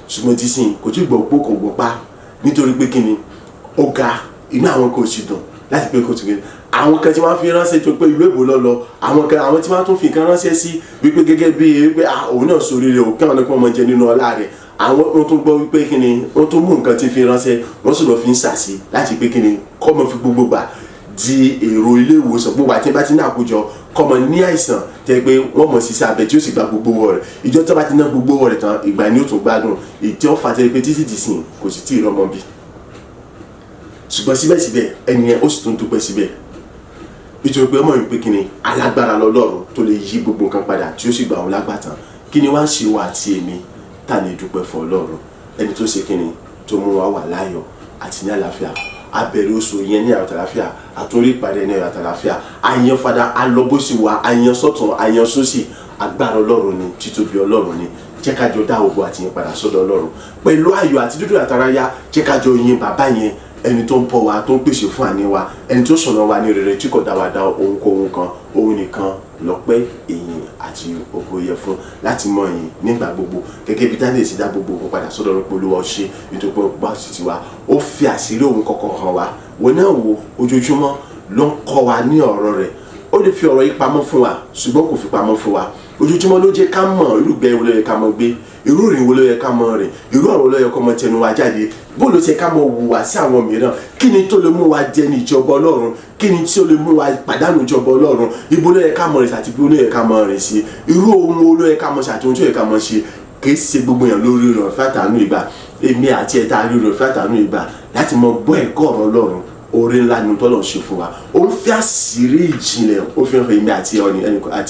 ṣùgbọ́n tí sìn kò tí gbọ́ pé kò gbọ́ pa nítorí pé kíni ó ga inú àwọn kò sì dùn láti pé kò tún gbé àwọn kan tí wọ́n fi ránṣẹ́ tó pé ìlú èbó lọ́lọ́ àwọn kan àwọn tí wọ́n tún fi nǹkan ránṣẹ́ sí wípé gẹ́gẹ́ bí wípé òun náà sórí rẹ̀ òkè àwọn ọ̀nà kan jẹ nínú ọlá rẹ̀ àwọn wọ́n tún gbọ́ wípé kíni wọ́n tún mú nǹkan tí fi ránṣẹ́ wọ́n sì lọ fi ń sàṣì láti pé kíni kọ́mọ fi gbogbo gbà di èrò ilé ìwòsàn gbogbo àti bá ti ní àkójọ kọ́mọ ní àìsàn tẹ́ pé wọ́n mọ̀ sí sábẹ́ tí ó sì gba gbogbo wọ̀ rẹ̀ ìjọ tó bá ti ná gbogbo wọ̀ rẹ̀ tán ìgbà ni ó tún gbádùn ìtí ọ̀fà tẹ́ pé títí dìsìn kò sì tí ì rọmọ bí ṣùgbọ́n síbẹ̀síbẹ̀ ẹni yẹn ó sì tún dúpẹ́ síbẹ̀ nítorí pé ọmọ yìí pé kíni alágbára lọ́lọ́run tó lè yí gbogbo nǹkan padà tí ó sì gbà wọn lágbàtàn kíni wá ń ṣe wá àti èmi tá ní dúpẹ́ fún Ọlọ́run ẹni tó ṣe kíni tó mú wa wà láyọ̀ àti ní àlàáfíà abẹ̀rẹ̀ oṣù yẹn ní àlàáfíà àtúrí ìpàdé ní àlàáfíà àyàn fada alọ́bọ̀sí wa àyàn sọ́tún àyàn sósì agbára Ọlọ́run ni títóbi Ọlọ́run ni jẹ́ ká jọ dá ògo àti yẹn padà sọ́dọ̀ Ọlọ́run pẹ̀lú ayọ̀ àti dúdú àtàráyá jẹ́ ká jọ yin bàbá yẹn ẹni tó ń bọ̀ wá tó ń pèsè fún àní wa ẹni tó sọ̀nà wa ní rere tí kò dá wa dá ohunkóhun kan òun nìkan lọ́pẹ́ ìyìn àti ògo yẹ fún láti mọ ìyìn nígbà gbogbo gẹ́gẹ́ bí Daniel sì dá gbogbo òun padà sọ́dọ̀ Ọlọ́run Olúwa ó ṣe nítorí pé ọgbà sì ti wá ó fi àṣírí òun kọ̀ọ̀kan hàn wá wọn náà wo ojoojúmọ́ ló ń kọ́ wa ní ọ̀rọ̀ rẹ̀ ó lè fi ọ̀rọ̀ yìí pamọ́ fún wa ṣùgbọ́n kò fi pamọ́ fún wa ojoojúmọ́ ló jẹ́ ká mọ̀ irúgbẹ́ wo ló yẹ ká mọ̀ gbé irú ìrìn wo ló yẹ ká mọ̀ rìn irú ọ̀rọ̀ ló yẹ kó mọ̀ tẹnu wa jáde bó ló ṣe ká mọ̀ hùwà sí àwọn mìíràn kí ni tó lè mú wa jẹ ní ìjọba Ọlọ́run kí ni tí ó lè mú wa pàdánù ìjọba Ọlọ́run ibo ló yẹ ká mọ̀ rìn àti ibo ló yẹ ká mọ̀ rìn sí irú ohun wo ló yẹ ká mọ̀ ṣàtúnṣe tó yẹ ká mọ̀ ṣe kì í ṣe gbogbo èèyàn lórí rẹ̀ fàtànù ìgbà èmi àti ẹ̀ta rí rẹ̀ fàtànù ìgbà láti mọ̀ gbọ́ ẹ̀kọ́ ọ̀rọ̀ Ọlọ́run oore ńlá ni tọ́lọ̀ ṣe fún wa ó ń fi àṣírí ìjìnlẹ̀ ó fi hàn èmi àti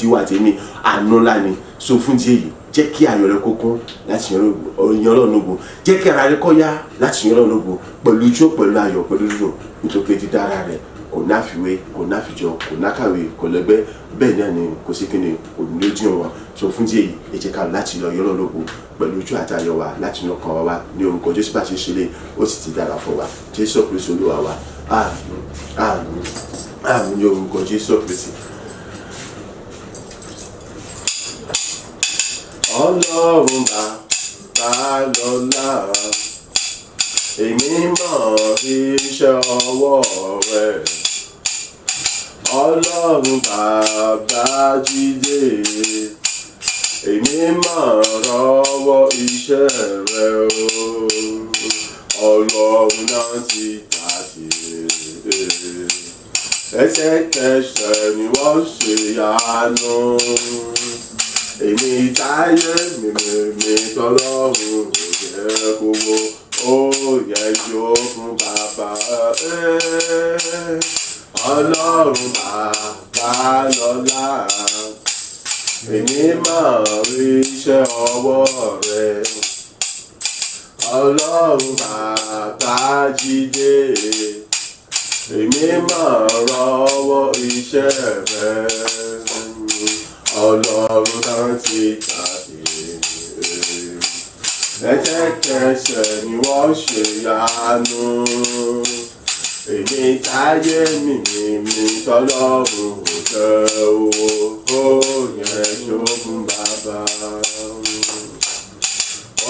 ìwà àti èmi àánú ńlá ni so fún díẹ̀ yìí jẹ́ kí ayọ̀ rẹ kókó láti yan Ọlọ́run lógo jẹ́ kí ara rẹ kó yá láti yan Ọlọ́run lógo pẹ̀lú ijó pẹ̀lú ayọ̀ pẹ̀lú dúdùn nítorí pé dídára rẹ kò náfiwé kò náfijọ kò nákàwé kò lẹ́gbẹ́ bẹ́ẹ̀ náà ni kò sí kíni kò ní lójú wọn so fún díẹ̀ yìí ẹ jẹ́ ká láti yan Ọlọ́run lógo pẹ̀lú ijó àti ayọ̀ wa láti yan ọkàn wa ní orúkọ Jésù bá ṣe ṣe lé ó sì ti dára fún wa Jésù Kristi Olúwa wa àmín àmín àmín ní orúkọ Jésù Kristi. Ọlọ́run bàbá lọ́lá èmi mọ̀ iṣẹ́ ọwọ́ rẹ̀ Ọlọ́run bàbá Jídé èmi mọ̀ rọ́wọ́ iṣẹ́ rẹ̀ Ọlọ́run náà ti tàṣe ẹsẹ̀kẹsẹ̀ ni wọ́n ṣe yanu èmi táyé mi tọ́lọ́run kò jẹ́ kówó ó yẹ jó fún bàbá Ọlọ́run bàbá lọ́lá èmi máa rí iṣẹ́ ọwọ́ rẹ̀ Ọlọ́run bàbá Jídé èmi máa rọ́wọ́ iṣẹ́ rẹ̀ Ọlọ́run náà ti tàbí ẹsẹ̀kẹsẹ̀ ni wọ́n ṣe yanu èmi táyé mi tọ́lọ́run kò jẹ́ owó ó yẹ ṣógun bàbá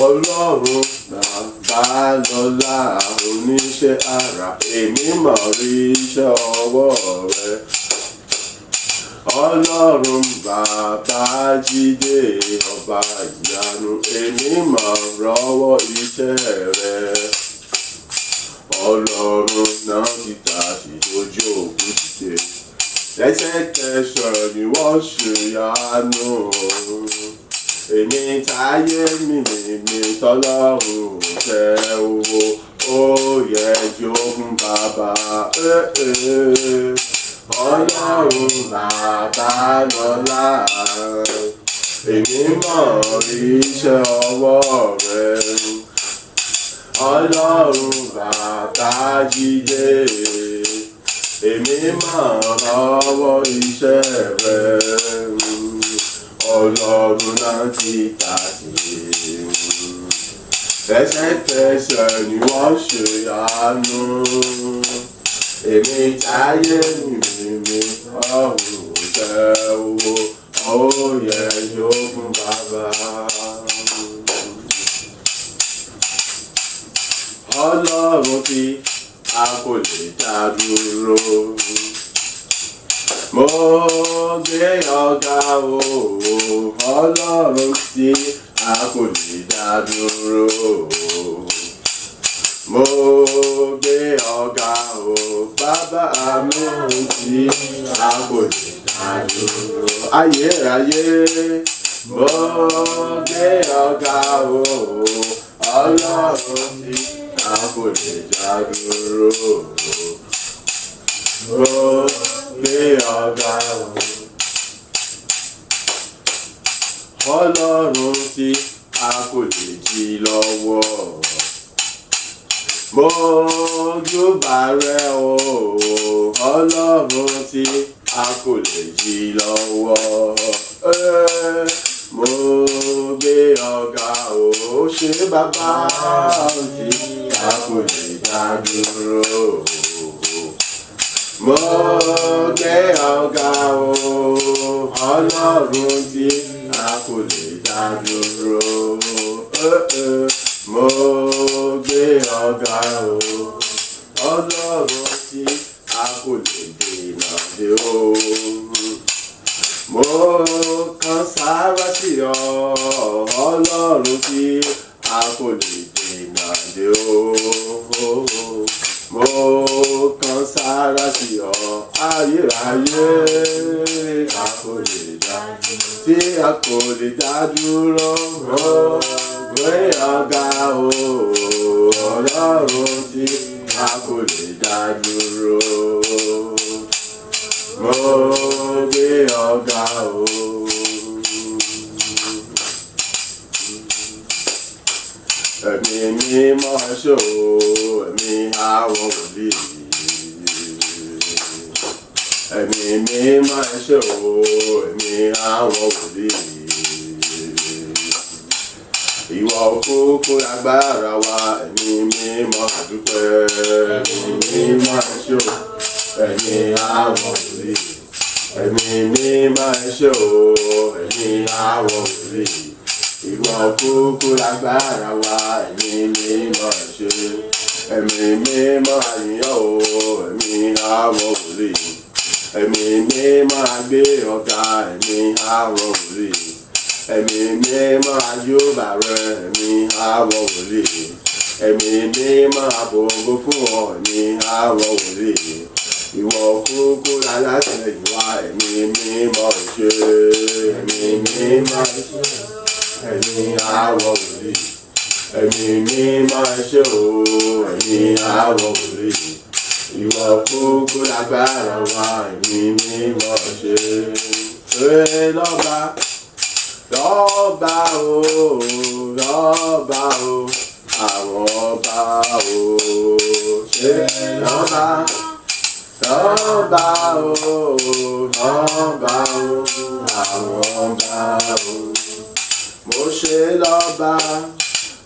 Ọlọ́run bàbá lọ́lá oníṣẹ́ àrà èmi mọ̀ rí iṣẹ́ ọwọ́ rẹ̀ Ọlọ́run bàbá Jídé ọba ìyanu èmi mọ̀ rọ́wọ́ iṣẹ́ rẹ̀ Ọlọ́run náà ti tàṣì ojú òkú dìde lẹ́sẹ̀kẹsẹ̀ ni wọ́n ṣe yanu èmi táyé mi tọ́lọ́run tẹ́ owó ó yẹ jogún bàbá Ọlọ́run bàbá lọ́lá èmi mọ̀ iṣẹ́ ọwọ́ rẹ. Ọlọ́run bàbá jíde, èmi mọ̀ lọ́wọ́ iṣẹ́ rẹ. Ọlọ́run náà ti tàbí. Lẹ́sẹ̀kẹsẹ̀ ni wọ́n ṣe àánú. Èmi táyé mi ọ̀hún tẹ́ owó, ó yẹ yóò fún bàbá. Ọlọ́run tí a kò lè dá dúró. Mo gbé ọ̀gá o, Ọlọ́run tí a kò lè dá dúró. Mo gbé ọ̀gá o, bàbá mi tí a kò lè dá dúró. Ayérayé, mo gbé ọ̀gá o, Ọlọ́run tí a kò lè dá dúró. Mo gbé ọ̀gá o, Ọlọ́run tí a kò lè jí lọ́wọ́. Mo júbà rẹ o, Ọlọ́run tí a kò lè jí lọ́wọ́. Mo gbé ọ̀gá o, ṣé bàbá tí a kò lè dá dúró. Mo gbé ọ̀gá o, Ọlọ́run tí a kò lè dá dúró. Mo gbé ọ̀gá o, Ọlọ́run tí a kò lè dènà dé o. Mo kan sára sí ọ, Ọlọ́run tí a kò lè dènà dé o. Mo kan sára sí ọ, ayérayé a kò lè dá tí a kò lè dá dúró. Mo gbé ọ̀gá o, Ọlọ́run tí a kò lè dá dúró. Mo gbé ọ̀gá o. Ẹ̀mí mímọ́ ṣó, ẹ̀mí àwọn wòlíì. Ẹ̀mí mímọ́ ṣó, ẹ̀mí àwọn wòlíì. Ìwọ kúkú lágbára wa, ẹ̀mí mímọ́ dúpẹ́. Ẹ̀mí mímọ́ ṣó, ẹ̀mí àwọn wòlíì. Ẹ̀mí mímọ́ ṣó, ẹ̀mí àwọn wòlíì. Ìwọ kúkú lágbára wa, ẹ̀mí mímọ́ ṣe. Ẹ̀mí mímọ́ àyíyọ́ o, ẹ̀mí àwọn wòlíì. Ẹ̀mí mímọ́ àgbé ọ̀gá, ẹ̀mí àwọn wòlíì. Ẹ̀mí mímọ́ àjúbà rẹ, ẹ̀mí àwọn wòlíì. Ẹ̀mí mímọ́ àbògo fún ọ, ẹ̀mí àwọn wòlíì. Ìwọ kúkú lálátìlẹ́yìn wa, ẹ̀mí mímọ́ ṣe. Ẹ̀mí mímọ́ ṣe, ẹ̀mí àwọn wòlíì. Ẹ̀mí mímọ́ ṣe o, ẹ̀mí àwọn wòlíì. Ìwọ kúkú lágbára wa, ẹ̀mí mímọ́ ṣe. Ṣé lọ́ba, lọ́ba o, lọ́ba o, àwọn ọba o. Ṣé lọ́ba, lọ́ba o, lọ́ba o, àwọn ọba o. Mo ṣe lọ́ba,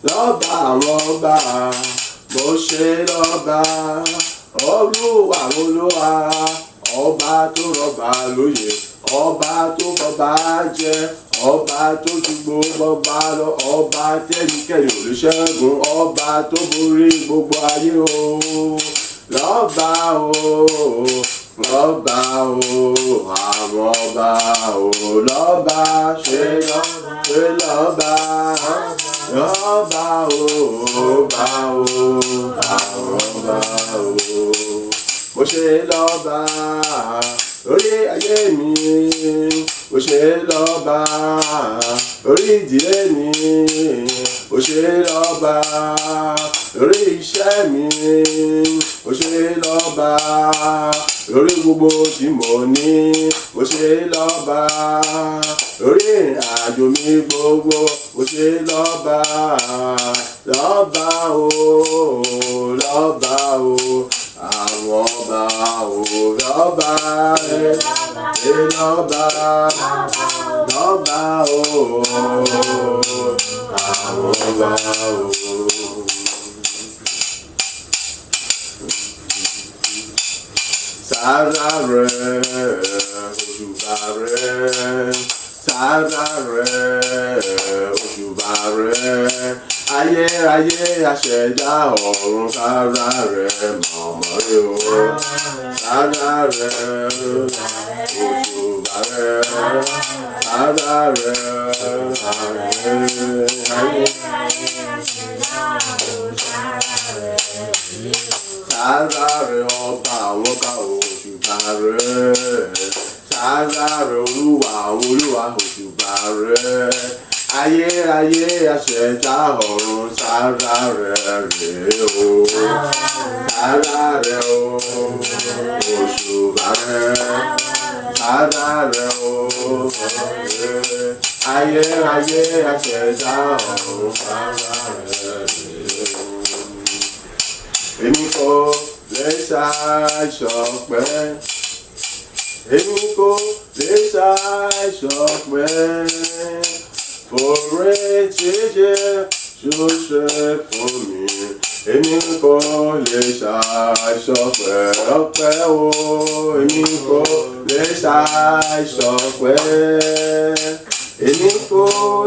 lọ́ba àwọn ọba. Mo ṣe lọ́ba, Olúwa Olúwa. Ọba tó rọ̀bà lóyè, ọba tó fọba jẹ, ọba tó ju gbogbo ọba lọ, ọba tẹ́nikẹ́ni ò lè ṣẹ́gun, ọba tó borí gbogbo ayé o. Lọ́ba o, lọ́ba o, àwọn ọba o. Lọ́ba ṣe lọ́ba, ṣe lọ́ba, lọ́ba o, ọba o, àwọn ọba o. Mo ṣe lọ́ba lórí ayé mi, mo ṣe lọ́ba lórí ìdílé mi, mo ṣe lọ́ba lórí iṣẹ́ mi, mo ṣe lọ́ba lọ́ba lórí gbogbo tí mo ní mo ṣe lọ́ba lórí ìrìn àjò mi gbogbo mo ṣe lọ́ba lọ́ba o lọ́ba o àwọn ọba o lọ́ba lọ́ba lọ́ba o àwọn ọba o. Sára rẹ̀ òjùbà rẹ̀ sára rẹ̀ òjùbà rẹ̀ ayérayé aṣẹ̀dá ọ̀run sára rẹ̀ mọ̀mọ́ rẹ̀ o sára rẹ̀ òjùbà rẹ̀ sára rẹ̀ sára rẹ̀ ọba àwọn ká òjùbà rẹ̀ sára rẹ̀ olúwa àwọn olúwa òjùbà rẹ̀ ayérayé aṣẹ̀dá ọ̀run sára rẹ̀ rèé o sára rẹ̀ o òjùbà rẹ̀ sára rẹ̀ o ayérayé aṣẹ̀dá ọ̀run sára rẹ̀ rèé o. Èmi kò lè ṣàìṣọpẹ́ èmi kò lè ṣàìṣọpẹ́ fòrè tí Jésù ṣe fún mi èmi kò lè ṣàìṣọpẹ́ ọpẹ́ o èmi kò lè ṣàìṣọpẹ́ èmi kò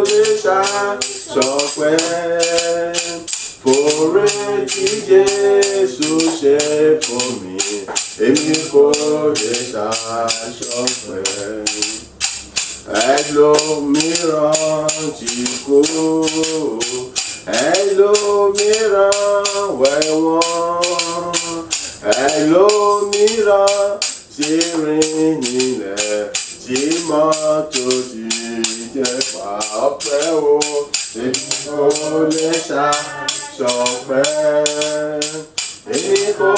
lè ṣàìṣọpẹ́ fòrè tí Jésù ṣe fún mi èmi kò lè ṣàìṣọpẹ́. Ẹlòmíràn ti kú ẹlòmíràn wẹ̀wọ̀n ẹlòmíràn ti rìn nílẹ̀ tí mọ́tò ti jẹ́ pa ọpẹ́ o èmi kò lè ṣàìṣọpẹ́ èmi kò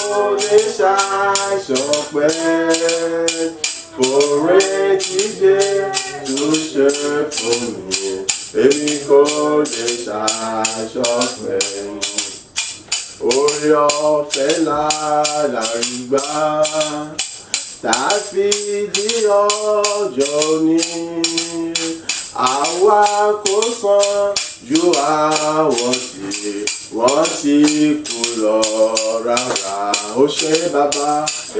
lè ṣàìṣọpẹ́ fòrè tí Jésù ṣe fún mi èmi kò lè ṣàìṣọpẹ́. Oore ọ̀fẹ́ là ń gbà tàbí di ọjọ́ òní àwa kò sàn ju àwọn tí wọ́n ti kú lọ rárá. Ó ṣé bàbá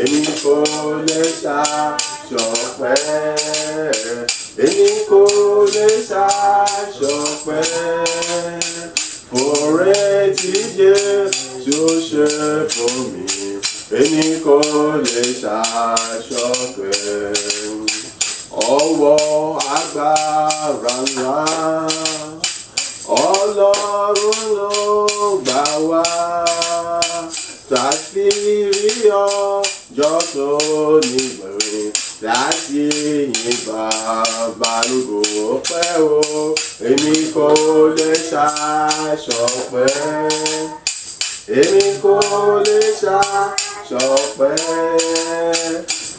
èmi kò lè ṣàìṣọpẹ́ èmi kò lè ṣàìṣọpẹ́ fòrè tí Jésù ṣe fún mi èmi kò lè ṣàìṣọpẹ́. Ọwọ́ agbára ńlá Ọlọ́run ló gbà wá tàbí rí ọjọ́ tó nígbẹ̀rẹ̀ láti yìn bàbá lógo ọpẹ́ o èmi kò lè ṣàìṣọpẹ́ èmi kò lè ṣàìṣọpẹ́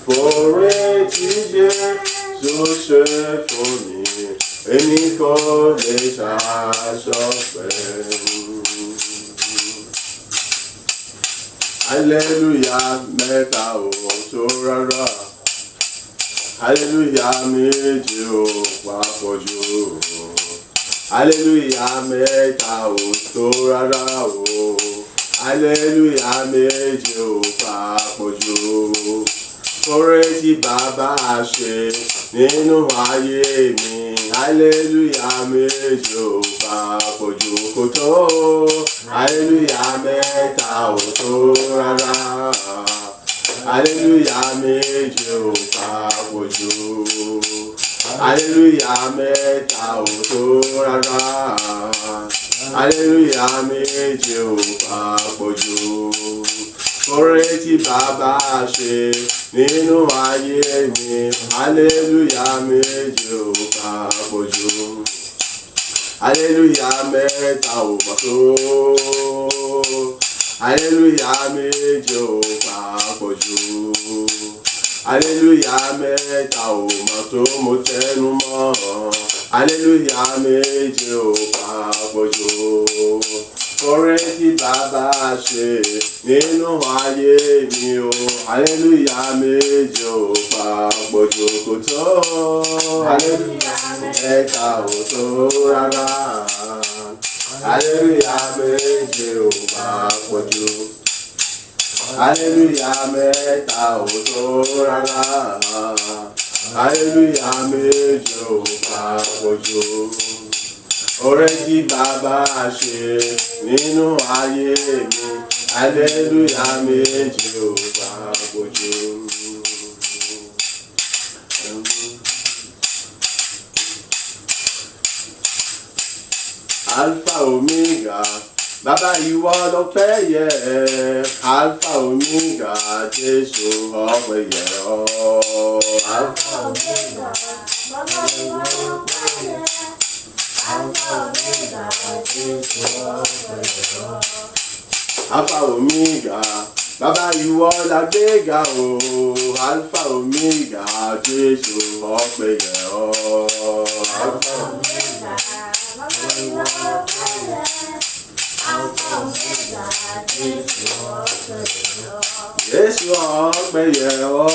fòrè tí Jésù ṣe fún mi èmi kò lè ṣàìṣọpẹ́. Hallelujah mẹ́ta ò tó rárá hallelujah méje ò papọ̀ jù hallelujah mẹ́ta ò tó rárá o hallelujah méje ò papọ̀ jù. Oore tí bàbá ṣe nínú ayé mi hallelujah méje ò papọ̀ jù kò tó hallelujah mẹ́ta ò tó rárá hallelujah méje ò papọ̀ jù hallelujah mẹ́ta ò tó rárá hallelujah méje ò papọ̀ jù. Oore tí bàbá ṣe nínú ayé mi hallelujah méje ò papọ̀ jù hallelujah mẹ́ta ò pọ̀ tó Hallelujah méje ò papọ̀ jù. Hallelujah mẹ́ta ò mọ̀ tó mo tẹnu mọ́. Hallelujah méje ò papọ̀ jù. Oore tí bàbá ṣe nínú ayé mi o. Hallelujah méje ò papọ̀ jù kò tó. Hallelujah mẹ́ta ò tó rárá. Hallelujah méje ò papọ̀ jù. Hallelujah mẹ́ta ò tó rárá. Hallelujah méje ò papọ̀ jù. Oore tí bàbá ṣe nínú ayé mi. Hallelujah méje ò papọ̀ jù. Alpha Omega, Baba ìwọ lọ́pẹ́ yẹ. Alpha Omega, Jésù ọpẹ́ yẹ ọ́. Alpha Omega, Baba ìwọ lọ́pẹ́ yẹ. Alpha Omega, Jésù ọpẹ́ yẹ ọ́. Alpha Omega, Baba ìwọ la gbéga o. Alpha Omega, Jésù ọpẹ́ yẹ ọ́. Alpha Omega, Baba ìwọ lọ́pẹ́ yẹ. Alpha Omega, Jésù ọpẹ́ yẹ ọ́. Jésù ọpẹ́ yẹ ọ́.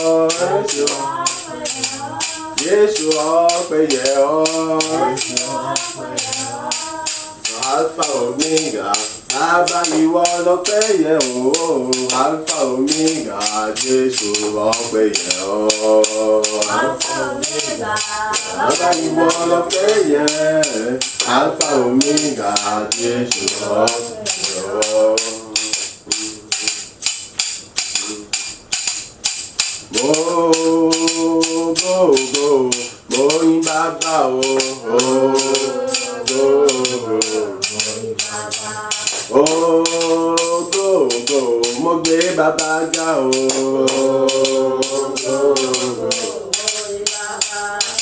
Jésù ọpẹ́ yẹ ọ́. Alpha Omega, Baba ìwọ lọ́pẹ́ yẹ o. Alpha Omega, Jésù ọpẹ́ yẹ ọ́. Alpha Omega, Baba ìwọ lọ́pẹ́ yẹ. Alpha Omega, Jésù ọpẹ́ yẹ ọ́. Mo yìn bàbá o. Mo gbé bàbá ga o.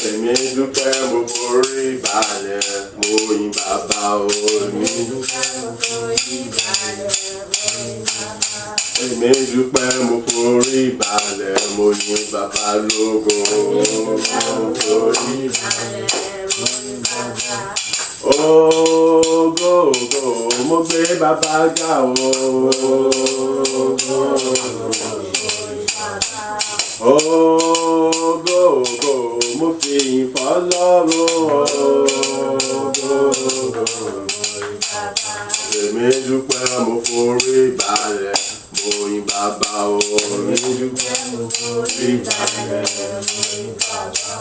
Èmi dúpẹ́ mo forí balẹ̀, mo yìn bàbá o. Èmi dúpẹ́ mo forí balẹ̀, mo yìn bàbá lógo. Mo gbé bàbá ga o. Mo fi ìyìn f'Ọlọ́run. Èmi dúpẹ́ mo forí balẹ̀, mo yìn bàbá o. Èmi dúpẹ́ mo forí balẹ̀, mo yìn bàbá.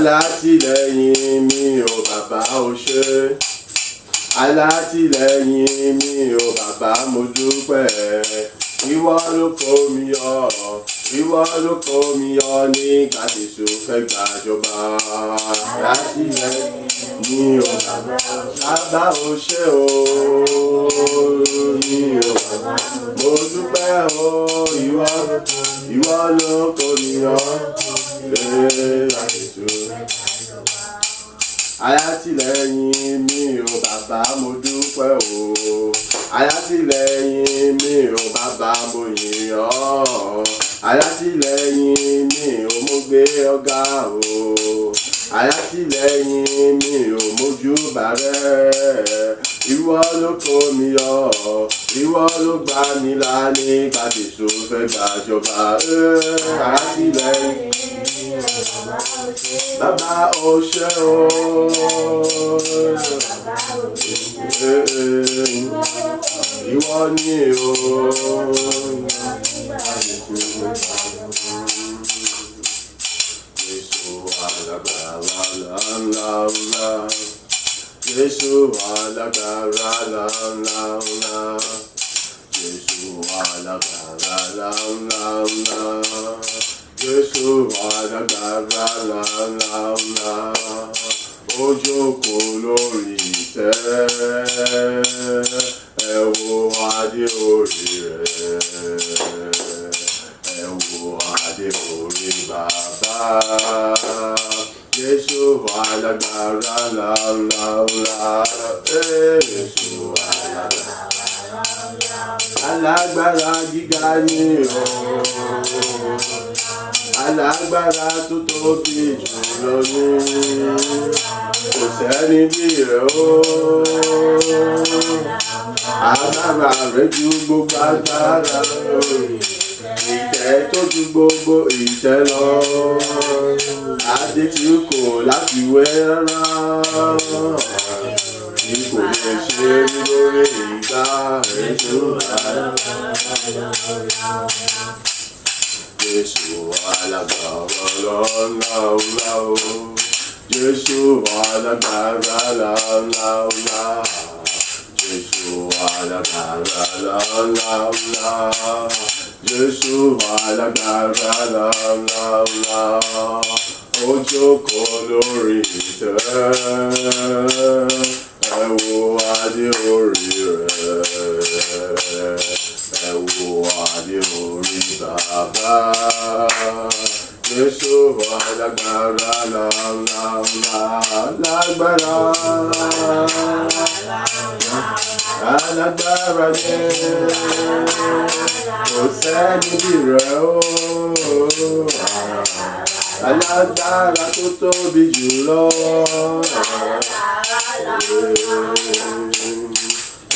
Alátìlẹ́yìn mi o bàbá o ṣé. Alátìlẹ́yìn mi o bàbá mo dúpẹ́. Ìwọ ló kó mi yọ, ìwọ ló kó mi yọ nígbà tí Jésù fẹ́ gbàjọba. Alátìlẹ́yìn mi o bàbá o ṣé o. Mo dúpẹ́ o, ìwọ ló kó mi yọ. Alátìlẹ́yìn mi o bàbá mo dúpẹ́ o. Alátìlẹ́yìn mi o bàbá mo yìn ọ́. Alátìlẹ́yìn mi o mo gbé ọ̀gá o. Alátìlẹ́yìn mi o mo júbà rẹ. Ìwọ ló kó mi yọ, ìwọ ló gbà mí là nígbà tí Jésù fẹ́ gbàjọba. Alátìlẹ́yìn bàbá o ṣé o. Ìwọ ni o. Jésù alágbára ńlá. Jésù alágbára ńlá. Jésù alágbára ńlá. Jésù alágbára ńlá. Ó jókòó lórí ìtẹ́. Ẹ wo adé orí rẹ̀. Ẹ wo adé orí bàbá. Jésù alágbára ńlá. Jésù alágbára gíga ni o. Alágbára tó tóbi jùlọ ni. Kò sẹ́ni bí rẹ̀ o. Agbára rẹ̀ ju gbogbo agbára lọ. Ìtẹ́ tó ju gbogbo ìtẹ́ lọ. Adé tí kò láti wé rárá. Tí kò lè ṣe mí lórí ìgbà Jésù alágbára ńlá o. Jésù alágbára ńlá. Jésù alágbára ńlá. Jésù alágbára ńlá. Ó jókòó lórí ìtẹ́. Ẹ wo adé orí rẹ̀. Ẹ wo adé orí bàbá. Jésù alágbára lágbára. Alágbára ni kò sẹ́ni bí rẹ̀ o. Alágbára tó tóbi jùlọ.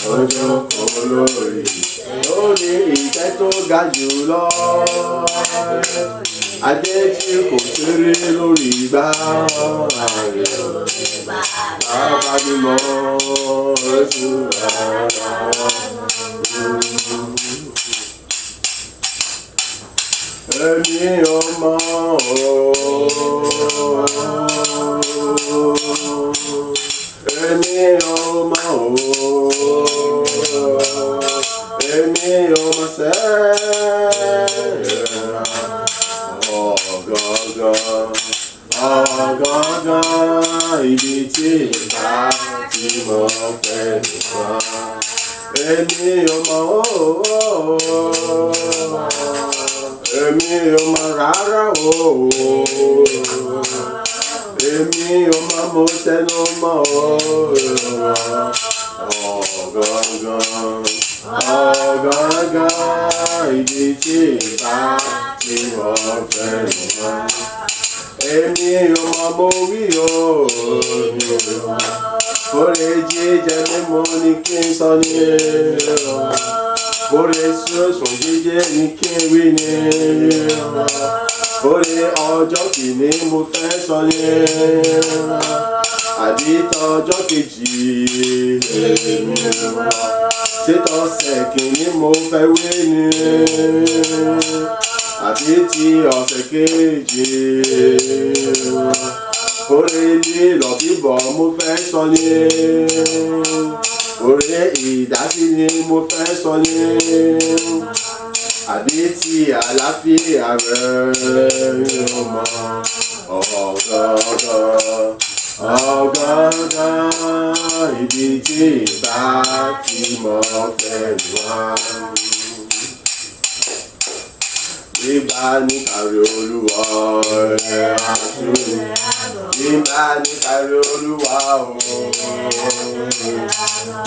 Ó jókòó lórí ìtẹ́ tó ga jùlọ. Adé tí kò ṣeré lórí igbá. Bàbá mímọ́ Jésù èmi ọmọ èmi ọmọ ọ̀gángan ibi tí ìgbà tí mo fẹ́ nìkan. Èmi ọmọ èmi ọmọ rárá o. Èmi ọmọ mo tẹnu mọ́ ọ̀gángan ibi tí ìgbà tí mo fẹ́ nìkan. Èmi ọmọ mo wí o. Oore jíjẹ mímu ni kí n sọ ní. Oore sísun jíjẹ ni kí n wí ní. Oore ọjọ́ kìíní mo fẹ́ sọ ní. Àbí tọjọ́ kejì. Ṣé tọ̀sẹ̀ kìíní mo fẹ́ wí ní. Àbí ti ọ̀sẹ̀ kejì. Oore lílọ bíbọ̀ mo fẹ́ sọ ní. Oore ìdásí ni mo fẹ́ sọ ní. Àbí ti àlàáfíà rẹ̀ ọmọ. Ọ̀gángan ibi tí ìgbà tí mo fẹ́ wá. Nígbà ní kárí Olúwa nígbà ní kárí Olúwa o.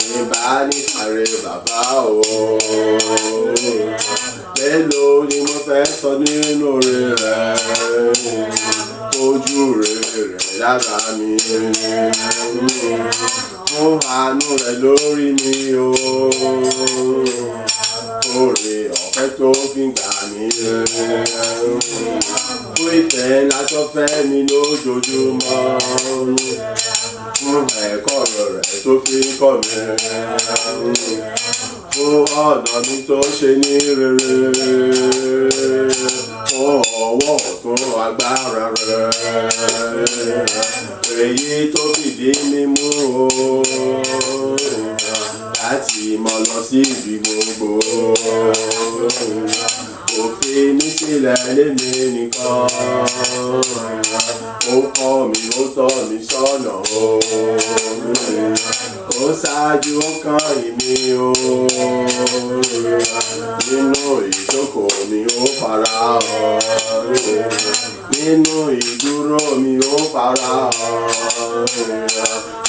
Nígbà ní kárí bàbá o. Mélòó ni mo fẹ́ sọ nínú rẹ̀. Ojú rẹ̀ lára mi. Fún àánú rẹ̀ lórí mi o. Oore ọ̀fẹ́ tó fi gbà mí. Fún ìfẹ́ lásọ fẹ́ mi lójoojúmọ́. Fún ẹ̀kọ́ rẹ̀ tó fi kọ́ mi. Fún ọ̀nà mi tó ṣe ní rere. Fún ọwọ́ ọ̀tún agbára rẹ̀. Èyí tó fìdí mi mú o. Láti mọ̀ lọ sí ibi gbogbo. Kò fi mí sílẹ̀ lémi nìkan. Ó kọ́ mi, ó tọ́ mi sọ́nà o. Ó ṣáájú ó kàn mí o. Nínú ìjókòó mi ó farahàn. nínú ìdúró mi ó farahàn,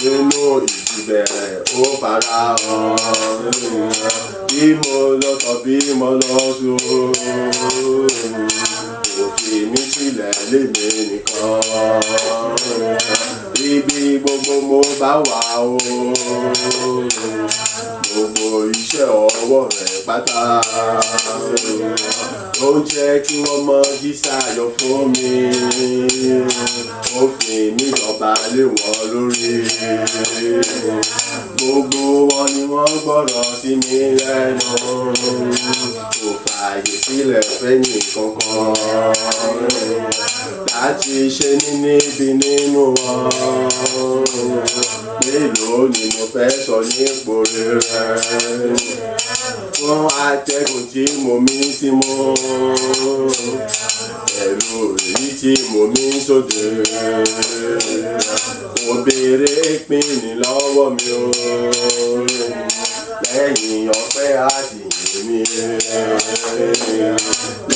nínú ìbẹ̀rẹ̀ ó farahàn, bí mo lọ tọ̀ bí mo lọ sùn, kò fi mí sílẹ̀ lémi nìkan, ibi gbogbo mo bá wà o, gbogbo iṣẹ́ ọwọ́ rẹ̀ pátá ó jẹ́ kí wọ́n mọ jísàyọ̀ fún mi, ó fi mí jọba lé wọn lórí, gbogbo wọn ni wọ́n gbọ́dọ̀ sí mi lẹ́nu, kò fààyè sílẹ̀ fẹ́yìn kankan láti ṣe ní níbi nínú wọn, mélòó ni mo fẹ́ sọ nípò rẹ̀ fún atẹ́gùn tí mo mí sí mú, pẹ̀lú èyí tí mo mí sóde, mo béèrè ìpín ní lọ́wọ́ mi o, lẹ́yìn ọpẹ́ àti ìyìn mi,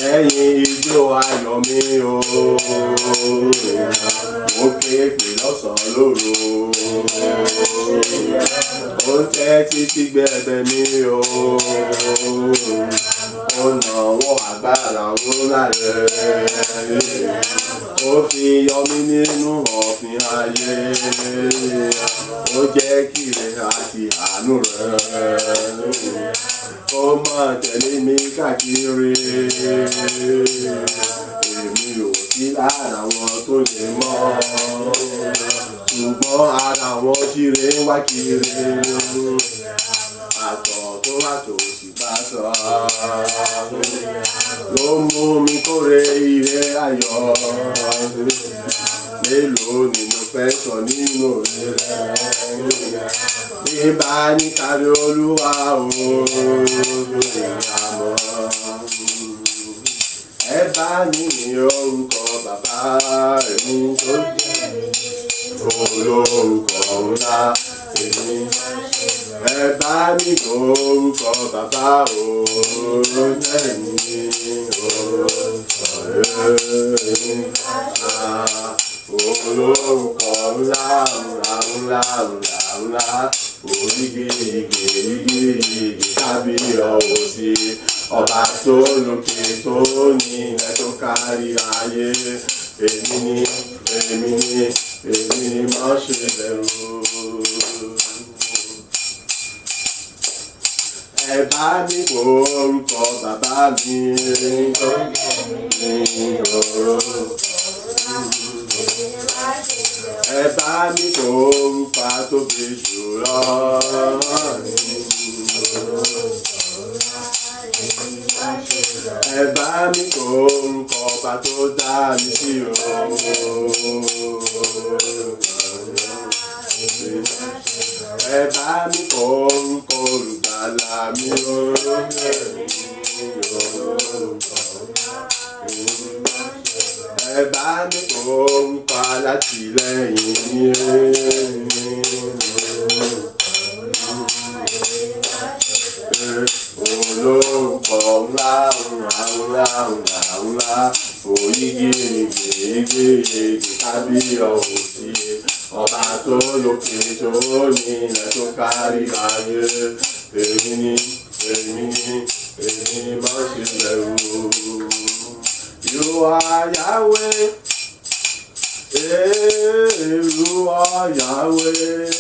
lẹ́yìn ijó ayọ̀ mi o, mo képe lọ́sàn-án lóru, ó tẹ́tí sí gbẹ̀bẹ̀ mi o, ó nawọ́ agbára ńlá rẹ̀, ó fi yọ mí nínú ọ̀fìn ayé, ó jẹ́ kí ire àti àánú rẹ̀ kó máa tẹ̀lé mi káàkiri, èmi ò sí lára wọn tó lè mọ̀, ṣùgbọ́n ara wọn jíire wá kiri, àtọ̀ tó wà tó sì bá sọ, ló mú mi kórè ire ayọ̀, mélòó ni mo fẹ́ sọ nínú rẹ̀, bí bá ní kárí Olúwa o, àmọ́ ẹ bá ní orúkọ bàbá mi tó jẹ́ olórúkọ ńlá, ẹ bá ní orúkọ bàbá o, lẹ́yìn orúkọ olórúkọ ńlá ńlá ńlá ńlá ńlá, orígìrìgìrìgìrì kábíyọ̀ sí ọba tó lókè tó ní ilẹ̀ tó kárí ayé, èmi ni má ṣe bẹ̀rù. Ẹ bá mi kó orúkọ bàbá mi tó ní ìrọ̀rùn. Ẹ bá mi kó orúkọ tóbi jùlọ. Ẹ bá mi kó orúkọ ọba tó dá mi sí o. Ẹ bá mi kó orúkọ olùgbàlà mi o. Ẹ bá mi kó orúkọ alátìlẹ́yìn mi. Olórúkọ ńlá ńlá ńlá ńlá ńlá, òyìgìrìgìrìgìrì kábíyọ̀ sí ọba tó lókè tó ní ilẹ̀ tó kárí ayé, èmi ni má ṣe bẹ̀rù. You are Yahweh, you are Yahweh,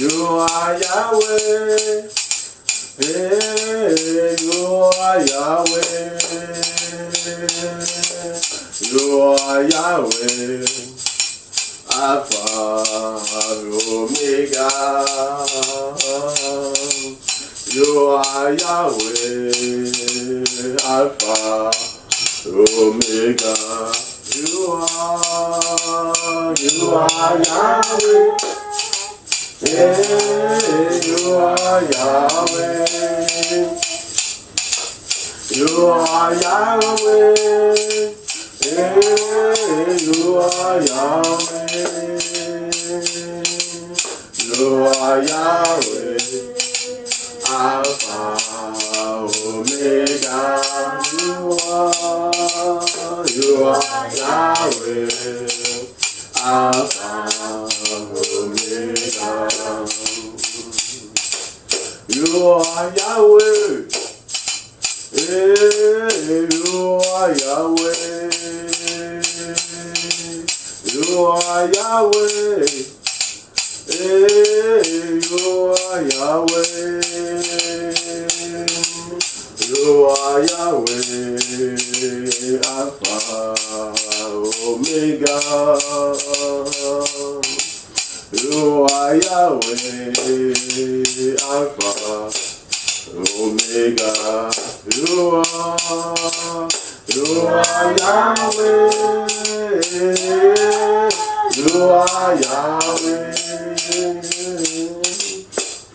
you are Yahweh, you are Yahweh, you are Yahweh, Alpha Omega, you are Yahweh, Alpha Omega, you are Yahweh. You are Yahweh, you are Yahweh, you are Yahweh, you are Yahweh, Alpha, Omega, you are Yahweh, Alpha, Omega, you are Yahweh, you are Yahweh, you are Yahweh. You are Yahweh, you are Yahweh, Alpha, Omega, you are Yahweh, Alpha, Omega, you are Yahweh, you are Yahweh.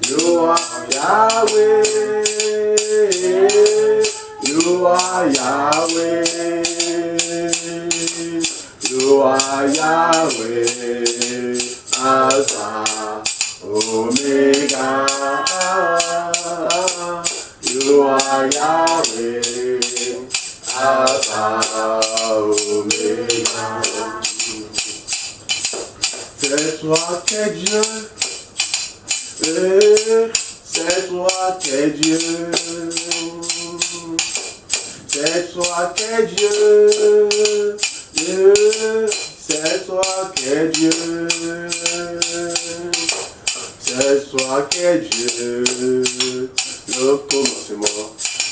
You are Yahweh, you are Yahweh, you are Yahweh, Alpha, Omega, you are Yahweh, Alpha, Omega. C'est toi qui es Dieu. C'est toi qui es Dieu, c'est toi qui es Dieu, c'est toi qui es Dieu, c'est toi qui es Dieu, le commencement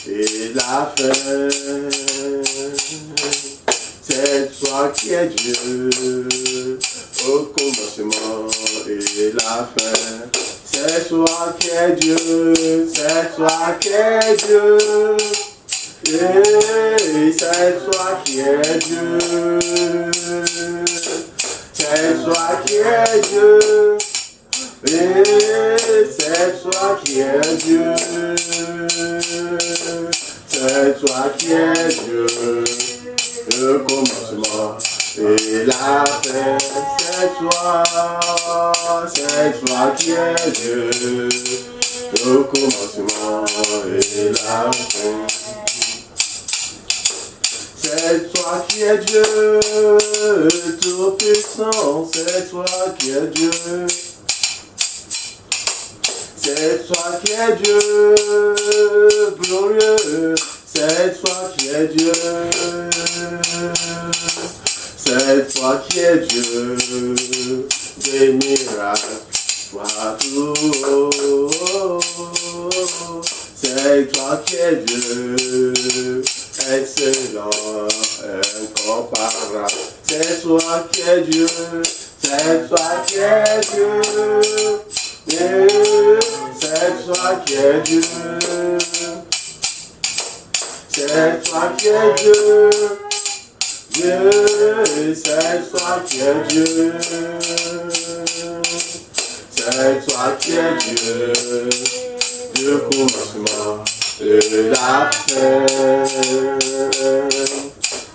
et la fin. C'est toi qui es Dieu, au commencement et la fin. C'est toi qui es Dieu, c'est toi qui es Dieu, et c'est toi qui es Dieu, c'est toi qui es Dieu, et c'est toi qui es Dieu, c'est toi qui es Dieu, le commencement et la fin. C'est toi qui es Dieu, le commencement et la fin. C'est toi qui es Dieu, tout puissant, c'est toi qui es Dieu. C'est toi qui es Dieu, glorieux, c'est toi qui es Dieu. C'est toi qui es Dieu, des miracles partout. C'est toi qui es Dieu, excellent, incomparable. C'est toi qui es Dieu, c'est toi qui es Dieu, c'est toi qui es Dieu, c'est toi qui es Dieu. Dieu, c'est toi qui es Dieu, c'est toi qui es Dieu, Dieu commencement et la fin.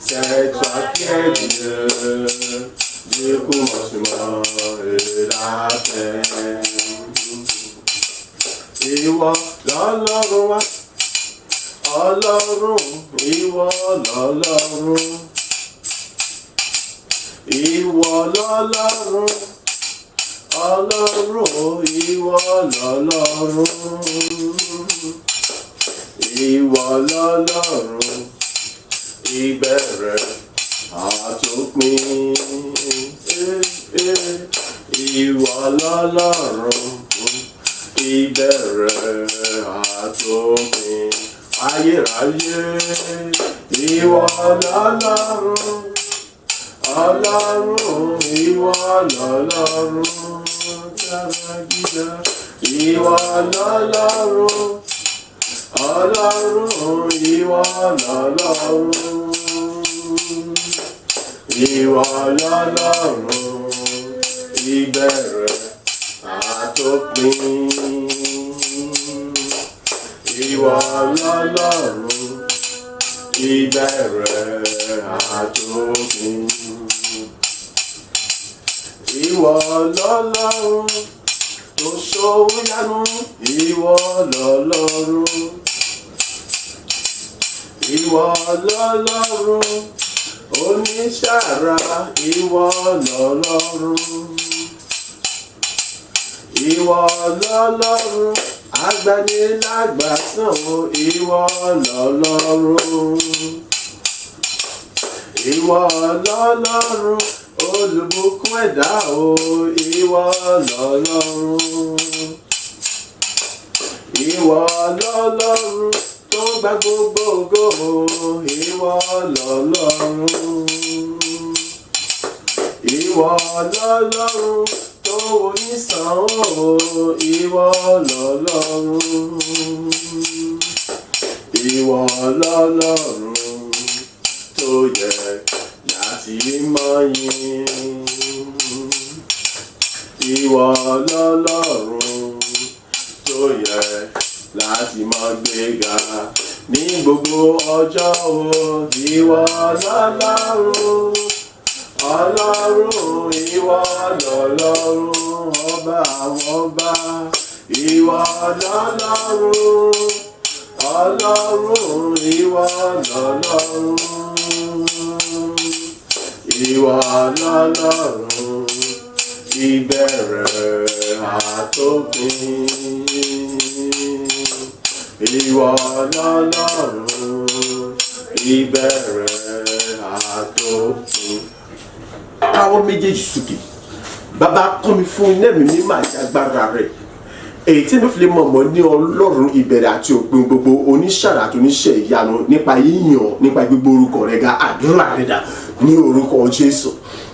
C'est toi qui es Dieu, Dieu commencement et la fin. Ìwọ lọ́lọ́run wa, Ọlọ́run, ìwọ lọ́lọ́run. Ìwọ lọ́lọ́run, Ọlọ́run, ìwọ lọ́lọ́run, ìwọ lọ́lọ́run, ìbẹ̀rẹ̀ àtòpin. Ìwọ lọ́lọ́run, ìbẹ̀rẹ̀ àtòpin. Ayérayé, ìwọ lọ́lọ́run. Ọlọ́run, ìwọ lọ́lọ́run, dára gíga. Ìwọ lọ́lọ́run, Ọlọ́run, ìwọ lọ́lọ́run, ìwọ lọ́lọ́run, ìbẹ̀rẹ̀ àtòpin. Ìwọ lọ́lọ́run, ìbẹ̀rẹ̀ àtòpin. Ìwọ lọ́lọ́run, tó ṣòun yanu ìwọ lọ́lọ́run ìwọ lọ́lọ́run oníṣàrà ìwọ lọ́lọ́run ìwọ lọ́lọ́run agbanilágbàsàn ìwọ lọ́lọ́run ìwọ lọ́lọ́run olùbùkún ẹ̀dá o ìwọ lọ́lọ́run ìwọ lọ́lọ́run tó gba gbogbo ògo ìwọ lọ́lọ́run ìwọ lọ́lọ́run tó onísàn o ìwọ lọ́lọ́run ìwọ lọ́lọ́run tó yẹ láti mọ̀ yìn ìwọ lọ́lọ́run tó yẹ láti máa gbéga ní gbogbo ọjọ́ o ìwọ lọ́lọ́run ọlọ́run ìwọ lọ́lọ́run ọba àwọn ọba ìwọ lọ́lọ́run ọlọ́run ìwọ lọ́lọ́run ìwọ lọ́lọ́run ìbẹ̀rẹ̀ àtòpin ìwọ lọ́lọ́run ìbẹ̀rẹ̀ àtòpin. Káwọ́ méjèèjì sókè. Bàbá kọ́ mi fún iná mi mímọ́ àti agbára rẹ̀. Èyí tí mi fi lè mọ̀ ní ọlọ́run ìbẹ̀rẹ̀ àti òpin gbogbo oníṣàrà àti oníṣẹ́ ìyanu nípa yíyan nípa gbogbo orúkọ rẹ̀ ga àdúrà rẹ̀ dà ní orúkọ Jésù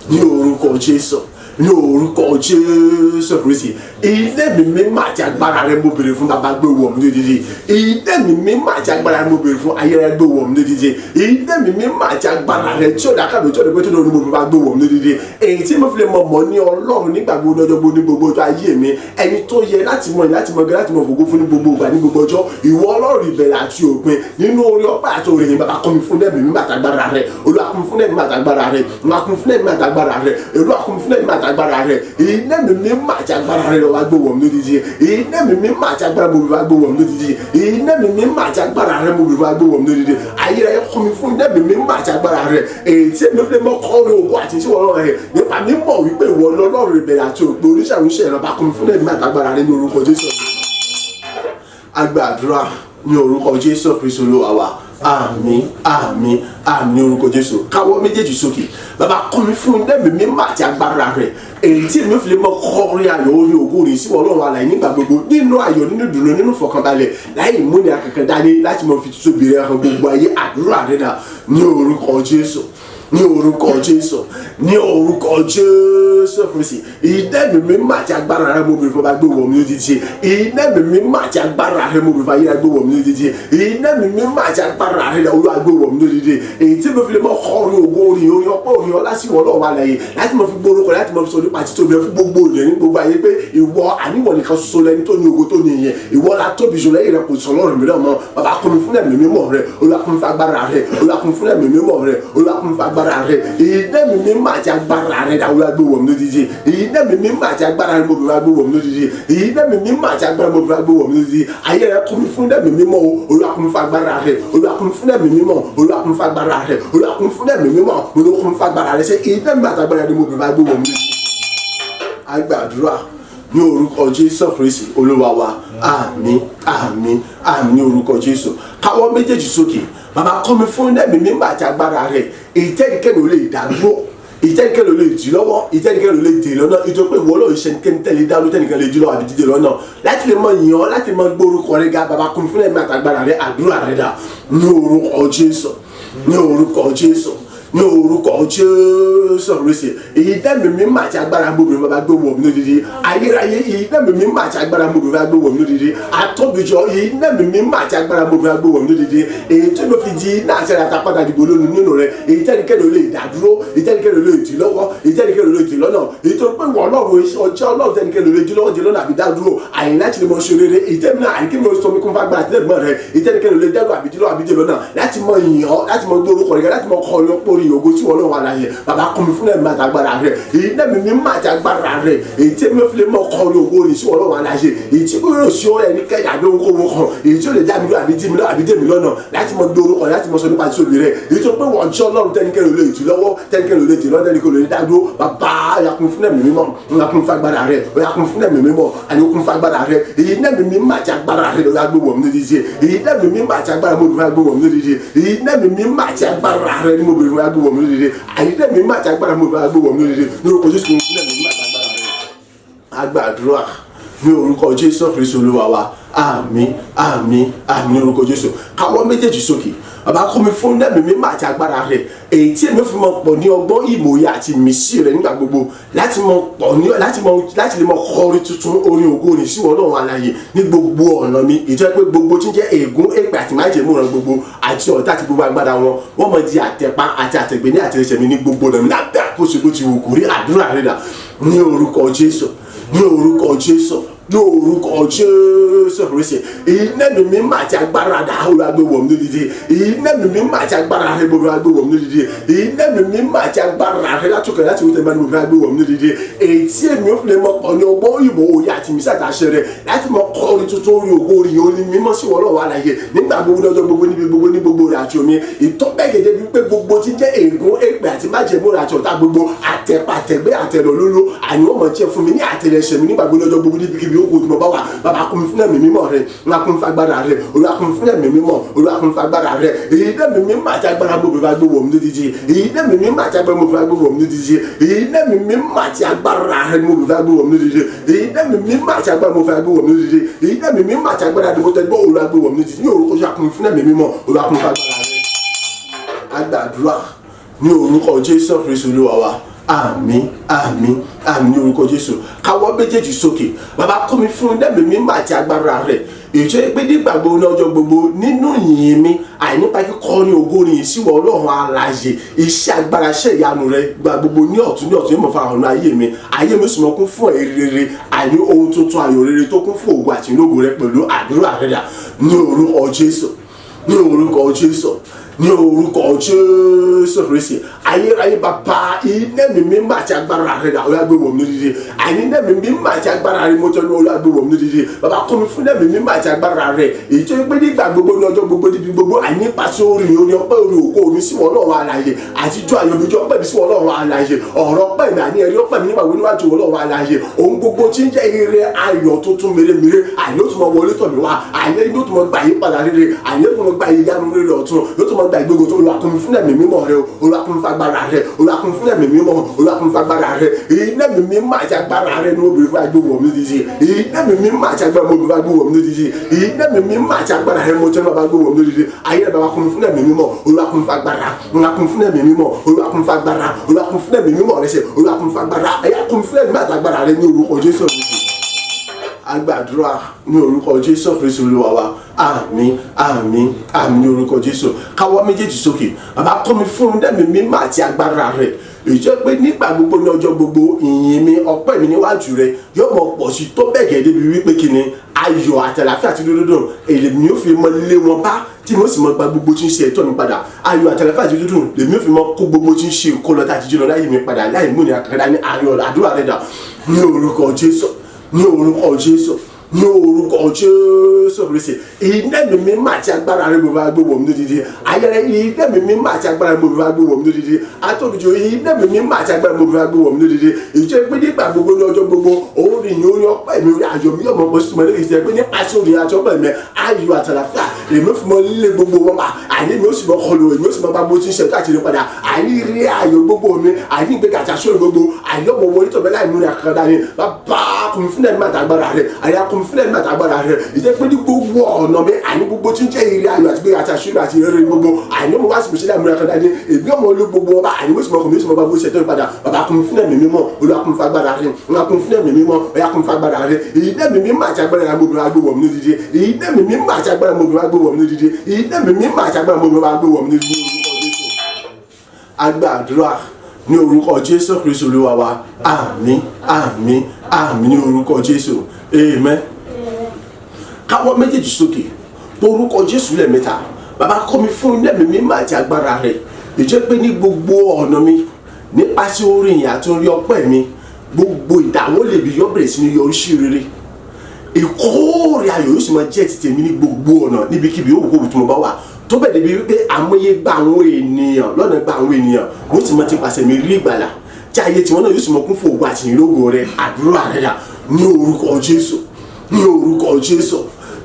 ní orúkọ Jésù ní orúkọ Jésù Kristi. Ilé mi mímọ́ àti agbára rẹ̀ mo béèrè fún bàbá gbé wọ̀ mí lódìdí. Ilé mi mímọ́ àti agbára rẹ̀ mo béèrè fún ayé rẹ̀ gbé wọ̀ mí lódìdí. Ilé mi mímọ́ àti agbára rẹ̀ tí ó dáká mi tí ó lè pé tó lórí mo bá gbé wọ̀ mí lódìdí. Èyí tí mo fi lè mọ̀ ní ọlọ́run nígbà gbogbo ọjọ́ gbogbo ní gbogbo ọjọ́ ayé mi ẹni tó yẹ láti mọ̀ láti mọ̀ gẹ́ láti mọ̀ fògo fún ní gbogbo ìgbà ní gbogbo ọjọ́ ìwọ ọlọ́run ìbẹ̀rẹ̀ àti òpin nínú orí ọba àti orí yìí bàbá kọ́ mi fún ẹ̀mí mímọ́ àtàgbára rẹ̀ Olúwa kọ́ mi fún ẹ̀mí àtàgbára rẹ̀ Olúwa kọ́ mi fún ẹ̀mí àtàgbára rẹ̀ Olúwa kọ́ mi fún ẹ̀mí àtàgbára rẹ̀ iná mi mímọ́ àti agbára rẹ̀ lọ́wọ́ gbé wọ̀ mí lódìdí iná mi mímọ́ àti agbára mo bìbá gbé wọ̀ mí lódìdí iná mi mímọ́ àti agbára rẹ̀ mo bìbá gbé wọ̀ mí lódìdí ayé rẹ̀ kọ́ mi fún iná mi mímọ́ àti agbára rẹ̀ èyí tí èmi fi mọ́ kọ́ orin ògùn àti ìṣòwò ọlọ́run rẹ̀ nípa mímọ̀ wípé ìwọ lọ́lọ́run ìbẹ̀rẹ̀ àti òpin oníṣàwùṣẹ́ ìrọ̀bá kọ́ mi fún ẹ̀mí àtàgbára rẹ̀ ní orúkọ Jésù. Agbàdúrà ní orúkọ Jésù Kristi Olúwa wa àmín àmín àmín ní orúkọ Jésù. Káwọ́ méjèèjì sókè. Bàbá kọ́ mi fún ẹ̀mí mímọ́ àti agbára rẹ̀ èyí tí èmi fi lè mọ kọrin ayọ̀ orí ògo rẹ̀ sí ọlọ́run alààyè nígbà gbogbo nínú ayọ̀ nínú ìdùnnú nínú ìfọ̀kànbalẹ̀ láì múni akẹ́kẹ́ dání láti mọ fi tóbi rẹ̀ hàn gbogbo ayé àdúrà rẹ̀ dà ní orúkọ Jésù ní orúkọ Jésù ní orúkọ Jésù Kristi. Iná mi mímọ́ àti agbára rẹ̀ mo bèrè fún ọba gbé wọ̀ mí lódìdí iná mi mímọ́ àti agbára rẹ̀ mo bèrè fún ayé gbé wọ̀ mí lódìdí iná mi mímọ́ àti agbára rẹ̀ Olúwa gbé wọ̀ mí lódìdí èyí tí mo fi lè mọ kọrin ògo orin ọpẹ́ orin ọlá sí ìwọ náà wà láàyè láti mọ fi gbórúkọ láti mọ fi sọ nípa títóbi rẹ̀ fún gbogbo ènìyàn ní gbogbo ayé pé ìwọ àníwọ̀ nìkan ṣoṣo lẹni tó ní ògo tó ní ìyẹn ìwọ la tóbi jù lẹ́yìn rẹ̀ kò sọ lọ́rùn mìíràn mọ́ bàbá kún mi fún ẹ̀mí mímọ́ rẹ̀ Olúwa kún mi fún agbára rẹ̀ Olúwa kún mi fún ẹ̀mí mímọ́ rẹ̀ Olúwa kún mi fún agbára rẹ̀ iná mi mímọ́ àti agbára rẹ̀ dà Olúwa gbé wọ̀ mí lódìdí iná mi mímọ́ àti agbára rẹ̀ mo bèrè gbé wọ̀ mí lódìdí iná mi mímọ́ àti agbára mo bèrè gbé wọ̀ mí lódìdí ayé rẹ̀ kún mi fún ẹ̀mí mímọ́ Olúwa kún mi fún agbára rẹ̀ Olúwa kún mi fún ẹ̀mí mímọ́ Olúwa kún mi fún agbára rẹ̀ Olúwa kún mi fún ẹ̀mí mímọ́ Olúwa kún mi fún agbára rẹ̀ ṣe iná mi àti agbára rẹ̀ mo bèrè gbé wọ̀ mí lódìdí. Agbàdúrà ní orúkọ Jésù Kristi Olúwa wa àmín àmín àmín ní orúkọ Jésù. Káwọ́ méjèèjì sókè. Bàbá kọ́ mi fún ẹ̀mí mímọ́ àti agbára rẹ̀ èyí tẹ́nikẹ́ni ò lè dádúró ìtẹ́nikẹ́ni ò lè dì lọ́wọ́ ìtẹ́nikẹ́ni ò lè dè lọ́nà ìjọba ìwọ náà ìṣẹ́nikẹ́ni tẹ́lẹ̀ dánú tẹ́nikẹ́ni lè dì lọ́wọ́ àbí dídè lọ́nà láti lè mọ yìnyín láti mọ gbórúkọ rẹ̀ ga bàbá kún fún ẹ̀mí àtàgbára rẹ̀ àdúrà rẹ̀ dà ní orúkọ Jésù ní orúkọ Jésù ní orúkọ Jésù Kristi. Èyí dẹ́mi mímọ́ àti agbára gbogbo bàbá gbé wọ̀ mí lódìdí ayérayé èyí dẹ́mi mímọ́ àti agbára gbogbo bàbá gbé wọ̀ mí lódìdí àtọ́bìjọ èyí dẹ́mi mímọ́ àti agbára gbogbo bàbá gbé wọ̀ mí lódìdí èyí tó ló fi di náà ṣe ra tapá dàdìgbò lónìí nínú rẹ̀ èyí tẹ́nikẹ́ni ò lè dádúró èyí tẹ́nikẹ́ni ò lè dì lọ́wọ́ èyí tẹ́nikẹ́ni ò lè dì lọ́nà èyí tó pé wọ́n ọlọ́run ọjọ́ ọlọ́run tẹ́nikẹ́ni ò lè dì lọ́wọ́ dì lọ́nà àbí dádúró àyìn láti lè mọ ṣe rere èyí tẹ́mi náà àyíkí mi ò sọ mi kún fagbára tẹ́lẹ̀ mọ́ rẹ̀ èyí tẹ́nikẹ́ni ò lè dẹ́rù àbí dì lọ́wọ́ àbí dì lọ́nà láti mọ yìnyín láti mọ gbórúkọ rẹ̀ láti mọ kọ́ ọ̀yọ́ pórí orin ògo tí Ọlọ́run alààyè bàbá kún mi fún ẹ̀mí àtàgbára rẹ̀ èyí náà mi má àtàgbára rẹ̀ èyí tí mi fi lè mọ ọkọ orin ògo orin sí Ọlọ́run alààyè èyí tí yóò ṣe ó ẹni kẹjà àbí ohunkóhun kan èyí tí ó lè dá mi lọ àbí dí mi lọ àbí dé mi lọ́nà láti mọ gbé orúkọ láti mọ sọ nípa tí òbí rẹ̀ èyí tó pé wọ́n jẹ́ Ọlọ́run tẹ́nikẹ́ni olè jù lọ́wọ́ tẹ́nikẹ́ni olè jù lọ́wọ́ tẹ́nikẹ́ni olè dádúró bàbá yakun fún ẹ̀mí mímọ́ yakun fún agbára rẹ̀ yakun fún ẹ̀mí mímọ́ àyọkun fún agbára rẹ̀ èyí náà mi má àtàgbára rẹ̀ lọ́wọ́ agbó wọ̀m nídìí èyí náà mi má àtàgbára mo bẹ̀rẹ̀ agbó wọ̀m nídìí èyí náà mi má àtàgbára rẹ̀ ni mo bẹ̀rẹ̀ agbó wọ̀m nídìí àyí náà mi má àtàgbára mo bẹ̀rẹ̀ agbó wọ̀m nídìí ní orúkọ Jésù fún ẹ̀mí mímọ́ àtàgbára rẹ̀ agbàdúrà ní orúkọ Jésù Kristi Olúwa wa àmín àmín àmín ní orúkọ Jésù káwọ́ méjèèjì sókè bàbá kọ́ mi fún ẹ̀mí mímọ́ àti agbára rẹ̀ èyí tí èmi fi mọ pọ̀ ní ọgbọ́n ìmòye àti ìmísí rẹ̀ nígbà gbogbo láti lè mọ kọrin tuntun orin ògo orin sí Ọlọ́run alààyè ní gbogbo ọ̀nà mi ìjọ pé gbogbo tí ń jẹ́ ègún èpè àti májèmú ràn gbogbo àti ọ̀tá àti gbogbo agbára wọn wọ́n mọ di àtẹ̀pá àti àtẹ̀gbẹ́ ní àtẹ̀lẹsẹ̀ mi ní gbogbo ọ̀nà mi lábẹ́ àkóso bó ti wù kú rí àdúrà rẹ̀ dà ní orúkọ Jésù ní orúkọ Jésù ní orúkọ Jésù Kristi iná mi mímọ́ àti agbára dá olùgbéwọ̀ mi lódìdí iná mi mímọ́ àti agbára rẹ gbogbo agbéwọ̀ mi lódìdí iná mi mímọ́ àti agbára rẹ látòkè láti wọ́n tẹ̀lé gbogbo agbéwọ̀ mi lódìdí èyí tí èmi ò fi lè mọ pọ̀ ní ọgbọ́n òyìnbó òye àti mísà àtàṣe rẹ láti mọ kọrin tuntun orin ògo orin orí mímọ́ sí Ọlọ́run alààyè nígbà gbogbo lọ́jọ́ gbogbo níbi gbogbo ní gbogbo rẹ̀ àti omi ìtọ́gbẹ́gẹ́dẹ́ bíi pé gbogbo tí jẹ́ ègún èpè àti májèmú rẹ̀ àti ọ̀tá gbogbo àtẹ̀pàtẹ̀gbẹ́ àtẹ̀lọ́ lóló àní wọ́n mọ̀ jẹ́ fún mi ní àtẹ̀lẹsẹ̀ mi nígbà gbogbo lọ́jọ́ gbogbo níbi ó kò tí mo bá wà bàbá kún mi fún ẹ̀mí mímọ́ rẹ̀ Olúwa kún mi fún agbára rẹ̀ Olúwa kún mi fún ẹ̀mí mímọ́ Olúwa kún mi fún agbára rẹ̀ èyí dẹ́mi mímọ́ àti agbára mo bẹ̀rẹ̀ agbó wọ̀m lódìdí èyí dẹ́mi mímọ́ àti agbára mo bẹ̀rẹ̀ agbó wọ̀m lódìdí èyí dẹ́mi mímọ́ àti agbára rẹ̀ mo bẹ̀rẹ̀ agbó wọ̀m lódìdí èyí dẹ́mi mímọ́ àti agbára mo bẹ̀rẹ̀ agbó wọ̀m lódìdí èyí dẹ́mi mímọ́ àti agbára mo bẹ̀rẹ̀ agbó wọ̀m lódìdí ní orúkọ Jésù kún mi fún ẹ̀mí mímọ́ Olúwa kún mi fún agbára rẹ̀ agbàdúrà ní orúkọ Jésù Kristi Olúwa wa àmín àmín àmín ní orúkọ Jésù káwọ́ méjèèjì sókè bàbá kọ́ mi fún ẹ̀mí mímọ́ àti agbára rẹ̀ èyí pé nígbà gbogbo ní ọjọ́ gbogbo nínú ìyìn mi àìnípa kíkọ́ ní ògo orin sí Ọlọ́run alààyè iṣẹ́ agbára iṣẹ́ ìyanu rẹ̀ gba gbogbo ní ọ̀tún yóò mọ̀ fara hàn ayé mi sì mọ̀ kún fún ẹ̀rí rere àìní ohun tuntun ayọ̀ rere tó kún fún ògo àti ìlógo rẹ̀ pẹ̀lú àdúrà rẹ̀ dà ní orúkọ Jésù ní orúkọ Jésù ní orúkọ Jésù Kristi ayérayé bàbá iná mi mímọ́ àti agbára rẹ̀ dà olùgbéwọ̀ mi lódìdí àní iná mi mímọ́ àti agbára rẹ̀ mo tẹnu olùgbéwọ̀ mi lódìdí bàbá kọ́ mi fún iná mi mímọ́ àti agbára rẹ̀ èyí tó gbé nígbà gbogbo ní ọjọ́ gbogbo níbi gbogbo àní pàṣẹ orin orin ọpẹ́ orin ògo mi sí Ọlọ́run alààyè àtijọ́ àyọ̀bíjọ́ ọpẹ́ mi sí Ọlọ́run alààyè ọ̀rọ̀ ọpẹ́ mi àní ẹ̀rí ọpẹ́ mi nígbà gbogbo níwájú Ọlọ́run alààyè ohun gbogbo tí ń jẹ́ ire ayọ̀ tuntun mèremère àní ó tún mọ wọlé tọ̀ mí wá àní ó tún mọ gbà yí padà rere àní ó tún mọ gbà yí yánu rere ọ̀tun ó tún mọ gbà ìgbégo tó Olúwa kún mi fún ẹ̀mí mímọ́ rẹ Olúwa kún mi fún agbára rẹ Olúwa kún mi fún ẹ̀mí mímọ́ Olúwa kún mi fún agbára rẹ iná mi mímọ́ àti agbára rẹ ní obìnrin fún agbéwọ̀ mi dídí iná mi mímọ́ àti agbára mo bìí fún agbéwọ̀ mi dídí iná mi mímọ́ àti agbára rẹ mo tẹ́lẹ̀ fún agbéwọ̀ mi dídí ayé rẹ bàbá kún mi fún ẹ̀mí mímọ́ Olúwa kún mi fún agbára Olúwa kún mi fún ẹ̀mí mímọ́ Olúwa kún mi fún agbára Olúwa kún mi fún ẹ̀mí mímọ́ rẹ ṣe Olúwa kún mi fún agbára ẹ̀yà kún mi fún ẹ̀mí àti agbára rẹ ní orúkọ Jésù agbàdúrà ní orúkọ Jésù Kristi Olúwa wa àmín àmín àmín ní orúkọ Jésù káwọ́ méjèèjì sókè bàbá kọ́ mi fún ẹ̀mí mímọ́ àti agbára rẹ̀ ìjọ pé nígbà gbogbo ní ọjọ́ gbogbo ìyìn mi ọpẹ́ mi níwájú rẹ yóò mọ pọ̀ sí tó bẹ̀gẹ̀ débi wípé kí ni ayọ̀ àtàlàfíà àti dúdú èmi ò fi mọ lé wọn bá tí mo sì mọ gba gbogbo tí ń ṣe ẹ̀tọ́ mi padà ayọ̀ àtàlàfíà àti dúdú lèmi ò fi mọ kó gbogbo tí ń ṣe ìkọlọ àti jíjọ láyé mi padà láì múni àkàrà ní ayọ̀ àdúrà rẹ dà ní orúkọ Jésù ní orúkọ Jésù ní orúkọ Jésù Kristi iná mi mímọ́ àti agbára rẹ gbogbo agbóhùn mi lódìdí ayẹyẹ iná mi mímọ́ àti agbára rẹ gbogbo agbóhùn mi lódìdí atọ́bìjọ iná mi mímọ́ àti agbára rẹ gbogbo agbóhùn mi lódìdí ìjọ pé nígbà gbogbo lọ́jọ́ gbogbo òun rìn ní orí ọpẹ́ mi orí ayọ̀ mi yọ̀ mọ́ bọ́ sí mọ́ lórí ìṣẹ́ pé nípasẹ̀ òrìn àti ọpẹ́ mi ayọ̀ àtàlàfíà èmi fi mọ líle gbogbo wọn pa àní mi ó sì mọ kọlu èmi ó sì mọ bá bó ti ń ṣe káàkiri padà àní rí ayọ̀ gbogbo mi àní ìgbéga àtàṣọ gbogbo àní ọmọ wọlé tọ̀bẹ́ láì múni àkàndá ni bàbá kùn fún ẹ̀mí àtàgbára rẹ̀ àyà kùn fún ẹ̀mí àtàgbára rẹ̀ ìjẹ́ pé ní gbogbo ọ̀nà mi àní gbogbo tí ń jẹ́ ìrìn ayọ̀ àti gbéga àtàṣọ àti ìrẹ́rẹ́ gbogbo àní ọmọ wá sí mi sílẹ̀ múni àkàndá ni èmi ọmọ olú gbogbo ọba àní mo sì mọ kùn mi ó sì mọ bá bó ṣe tó padà bàbá kùn fún ẹ̀mí mímọ́ Olúwa kùn fún agbára rẹ̀ Olúwa kùn fún ẹ̀mí mímọ́ ọ̀yà kùn fún agbára rẹ̀ èyí dẹ́mi mímọ́ àti agbára rẹ̀ gbogbo agbó wọ̀ mí lódìdí èyí dẹ́mi mímọ́ àti agbára gbogbo agbó wọ̀ mí lódìdí èyí dẹ́mi mímọ́ àti agbára gbogbo agbó wọ̀ mí lódìdí agbàdúrà ní orúkọ Jésù Kristi Olúwa wa àmín àmín àmín ní orúkọ Jésù amen káwọ́ méjèèjì sókè orúkọ Jésù lẹ́ẹ̀mẹ́ta bàbá kọ́ mi fún ẹ̀mí mímọ́ àti agbára rẹ̀ ìjẹ́ pé ní gbogbo ọ̀nà mi nípasẹ̀ orin yìí àti orin ọpẹ́ mi gbogbo ìdáwọ́lé mi yóò bẹ̀rẹ̀ sí ní yọrí sí rere. Ìkórè ayọ̀ yóò sì máa jẹ́ ti tèmi ní gbogbo ọ̀nà níbikíbi òwúkòwò tí mo bá wà tó bẹ̀ débi wípé àmọye gba àwọn ènìyàn lọ́nà gba àwọn ènìyàn wọ́n ti máa ti pàṣẹ mi rí ìgbàlà tí ayé tiwọn náà yóò sì máa kún fún ògo àti ìlógo rẹ. Àdúrà rẹ dà ní orúkọ Jésù, ní orúkọ Jésù,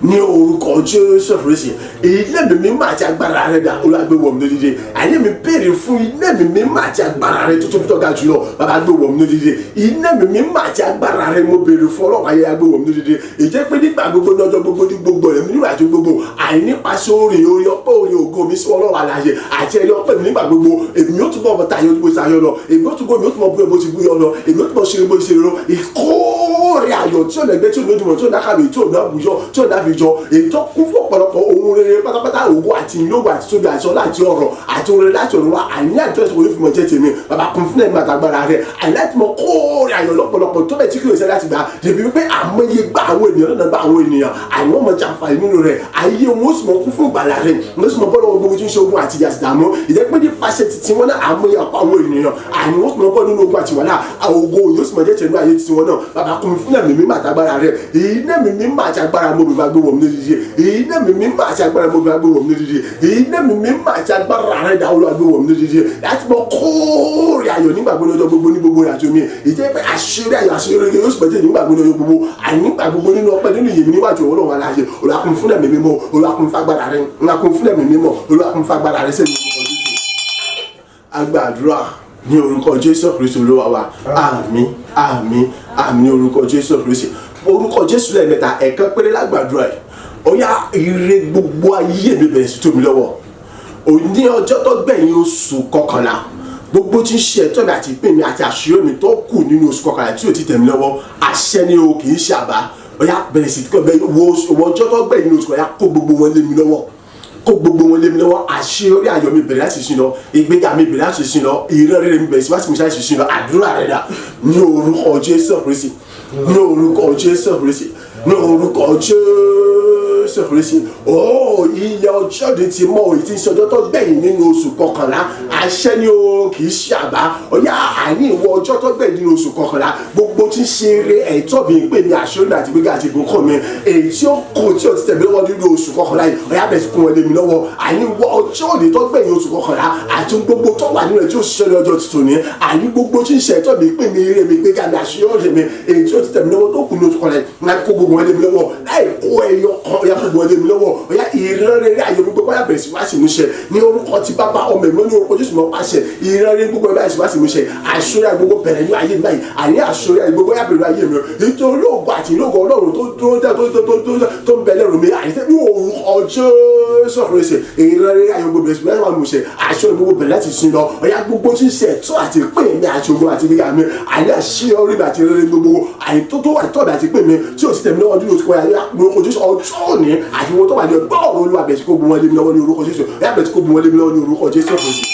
ní orúkọ Jésù Kristi. Ilé mi mímọ́ àti agbára rẹ dà Olúwa gbé wọ̀ mí lódìdí. Ayé mi béèrè fún ilé mi mímọ́ àti agbára rẹ tó tóbi tó ga jùlọ. Bàbá gbé wọ̀ mí lódìdí. Ilé mi mímọ́ àti agbára rẹ mo béèrè fún Ọlọ́run ayé gbé wọ̀ mí lódìdí. Ìjẹ́ pé nígbà gbogbo lọ́jọ́ gbogbo ní gbogbo rẹ̀ mi nígbà tó gbogbo àìnípasẹ̀ orin ọpẹ́ orin ògo mi sí Ọlọ́run alààyè àti ẹni ọpẹ́ mi nígbà gbogbo èmi yóò túbọ̀ mọ tayọ bó ṣe ayọ̀ lọ èmi yóò túbọ̀ bú ẹ bó ti bú yọ lọ èmi yóò túbọ̀ ṣe bó ṣe lọ. Ìkórè ayọ̀ tí ò lẹ́gbẹ́ tí ò lójúmọ̀ tí ò dákàbí tí ò dábùjọ tí ò dábìjọ èyí tó kún fún ọ̀pọ̀lọpọ̀ ohun rere pátápátá ògo àti ìlógo àti tóbi àti ọlá àti ọrọ̀ àti orin láti ọ̀run wa àní àjọ ìṣòro ìfìmọ̀ jẹ́ tèmi. Bàbá kún fún ẹ̀mí àtàgbára rẹ̀ àní láti mọ kórè ayọ̀ lọ́pọ̀lọpọ̀ tó bẹ̀ tí kìlọ̀ ìṣẹ́ láti gbà débi wípé àmọye gba àwọn ènìyàn lọ́nà gba àwọn ènìyàn àní wọ́n mọ jàǹfààní nínú rẹ̀ ayé wọn ó sì mọ kún fún ìgbàlà rẹ̀ wọ́n sì mọ bọ́ lọ́wọ́ gbogbo tí ń ṣe ogun àti ìyàsídàmú ìjẹ́ pé nípasẹ̀ títí wọn náà àmọye àpá àwọn ènìyàn àní wọ́n sì mọ bọ́ nínú ogun àti wàhálà ògo yóò sì mọ jẹ́ tẹ̀lé ayé títí wọn náà. Bàbá kún fún ẹ̀mí mímọ́ àtàgbára rẹ̀ iná mi mímọ́ àti agbára mo bèbá gbé wọ̀ mí lódìdí iná mi mímọ́ àti agbára mo bèbá gbé wọ̀ mí lódìdí iná mi mímọ́ àti agbára rẹ̀ dáwọ́ lọ́wọ́ gbé wọ̀ mí lódìdí láti mọ kórè ayọ̀ nígbà gbogbo lọ́jọ́ gbogbo ní gbogbo ìrìnàjò mi ìjẹ́ pé àṣírí ayọ̀ àṣírí yóò sì mọ jẹ́ nígbà gbogbo lọ́jọ́ gbogbo àìnígbà gbogbo nínú ọpẹ́ nínú ìyèmí níwájú Ọlọ́run alààyè Olúwa kún fún ẹ̀mí mímọ́ Olúwa kún fún agbára rẹ̀ Olúwa kún fún ẹ̀mí mímọ́ Olúwa kún fún agbára rẹ̀ sẹ́yìn agbàdúrà ní orúkọ Jésù Kristi Olúwa wa. Àmín àmín àmín ní orúkọ Jésù Kristi. Orúkọ Jésù lẹ́ẹ̀mẹ́ta ẹ̀kan péré lágbàdúrà yìí ó yá ire gbogbo ayé mi bẹ̀rẹ̀ sí tó mi lọ́wọ́. Òní ọjọ́ tó gbẹ̀yìn oṣù kọkànlá gbogbo tí ń ṣe ẹ̀tọ́ mi àti ìpín mi àti àṣírí mi tó kù nínú oṣù kọkànlá tí ò ti tẹ̀ mí lọ́wọ́ àṣẹ ni o kì í ṣe àbá ó yá bẹ̀rẹ̀ sí wo ọjọ́ tó gbẹ̀yìn oṣù kọkànlá kó gbogbo wọn lé mi lọ́wọ́ kó gbogbo wọn lé mi lọ́wọ́ àṣeyọrí ayọ̀ mi bẹ̀rẹ̀ láti sin lọ ìgbéga mi bẹ̀rẹ̀ láti sin lọ ìran rere mi bẹ̀rẹ̀ sí láti láti sin lọ. Àdúrà rẹ̀ dà ní orúkọ Jésù Kristi ní orúkọ Jésù Kristi ní orúkọ Jésù Kristi. Ó ilẹ̀ ọjọ́ de ti mọ òyìn tí ń ṣe ọjọ́ tó gbẹ̀yìn nínú oṣù kọkànlá àṣẹ ni o kì í ṣe àbá ọ̀yá àní ìwọ ọjọ́ tó gbẹ̀yìn nínú oṣù kọkànlá gbogbo tí ń ṣe eré ẹ̀tọ́ mi pè ní àṣírí àti gbéga àti ìbùkún mi èyí tí ó kù tí ó ti tẹ̀lé lọ́wọ́ nínú oṣù kọkànlá yìí ọ̀yá bẹ̀rẹ̀ sí kún wọn lé mi lọ́wọ́ àní ìwọ ọjọ́ òní tó gbẹ̀yìn oṣù kọkànlá àti gbogbo tó wà nínú ẹ̀ tí ó ṣiṣẹ́ ní ọjọ́ tuntun ní àní gbogbo tí ń ṣe ẹ̀tọ́ mi pè ní eré mi gbéga mi àṣírí mi èyí tí ó ti tẹ̀lé lọ́wọ́ tó kù ní oṣù kọkànlá yìí láì kó gbogbo wọn lé mi lọ́wọ́ láì kó ẹyọ kan ọ̀yá gbogbo wọn lé mi lọ́wọ́ ọ̀yá ìran rere ayọ̀ gbogbo báyà bẹ̀rẹ̀ sí wá sí ìmúṣẹ ní orúkọ ti bàbá ọmọ ẹ̀mọ́ ní orúkọ Jésù mọ́ pàṣẹ ìran rere gbogbo báyà sí wá sí ìmúṣẹ àṣírí gbogbo bẹ̀rẹ̀ ní ayé báyìí àní àṣírí gbogbo báyà bẹ̀rẹ̀ ayé mi nítorí ògùn àti ìlógo Ọlọ́run tó ń bẹ lẹ́rù mi àyíṣẹ́ ní orúkọ Jésù Kristi ìran rere ayọ̀ gbogbo bẹ̀rẹ̀ sí wá ìmúṣẹ àṣírí gbogbo bẹ̀rẹ̀ láti sin lọ ọ̀yá gbogbo tí ń ṣe ẹ̀tọ́ àti pé mi àti ogun àti gbígbà mi àní àṣírí àti rere gbogbo àyè tó wà tọ́bi àti pé mi tí ò sì tẹ̀mí lọ́wọ́ nínú òtún ọ̀yà lórúkọ Jésù ọjọ́ òní àti wọn tó wà ní ọgbà ọ̀rọ̀ Olúwa bẹ̀rẹ̀ sí kó bu wọn lé mi lọ́wọ́ ní orúkọ Jésù ẹ̀yà bẹ̀rẹ̀ sí kó bu wọn lé mi lọ́wọ́ ní orúkọ Jésù Kristi.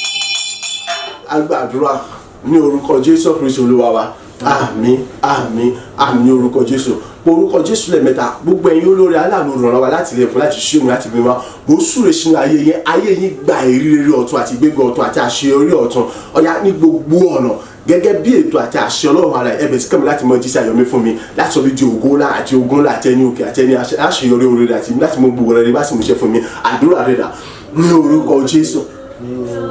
Agbàdúrà ní orúkọ Jésù Kristi Olúwa wa. Àmín àmín àmín ní orúkọ Jésù orúkọ Jésù lẹ́ẹ̀mẹ́ta gbogbo ẹ̀yin olórí aláàánú ìrànlọ́wọ́ láti ilẹ̀ fún láti ṣéun láti bí wa mo súre sínú ayé yín gba ìrírí ọ̀tun àti ìgbéga ọ̀tun àti àṣeyọrí ọ̀tun ọ̀yá ní gbogbo ọ̀nà gẹ́gẹ́ bí ètò àti àṣẹ Ọlọ́run ara ẹ̀bẹ̀ tí kàmí láti mọ jíṣẹ́ ayọ̀ mi fún mi láti sọ bí di ògo ńlá àti ogun ńlá àti ẹni òkè àti ẹni àṣeyọrí orí rẹ̀ àti láti mọ gbogbo rẹ̀ bá sì mú iṣẹ́ fún mi. Àdúrà rẹ̀ dà ní orúkọ Jésù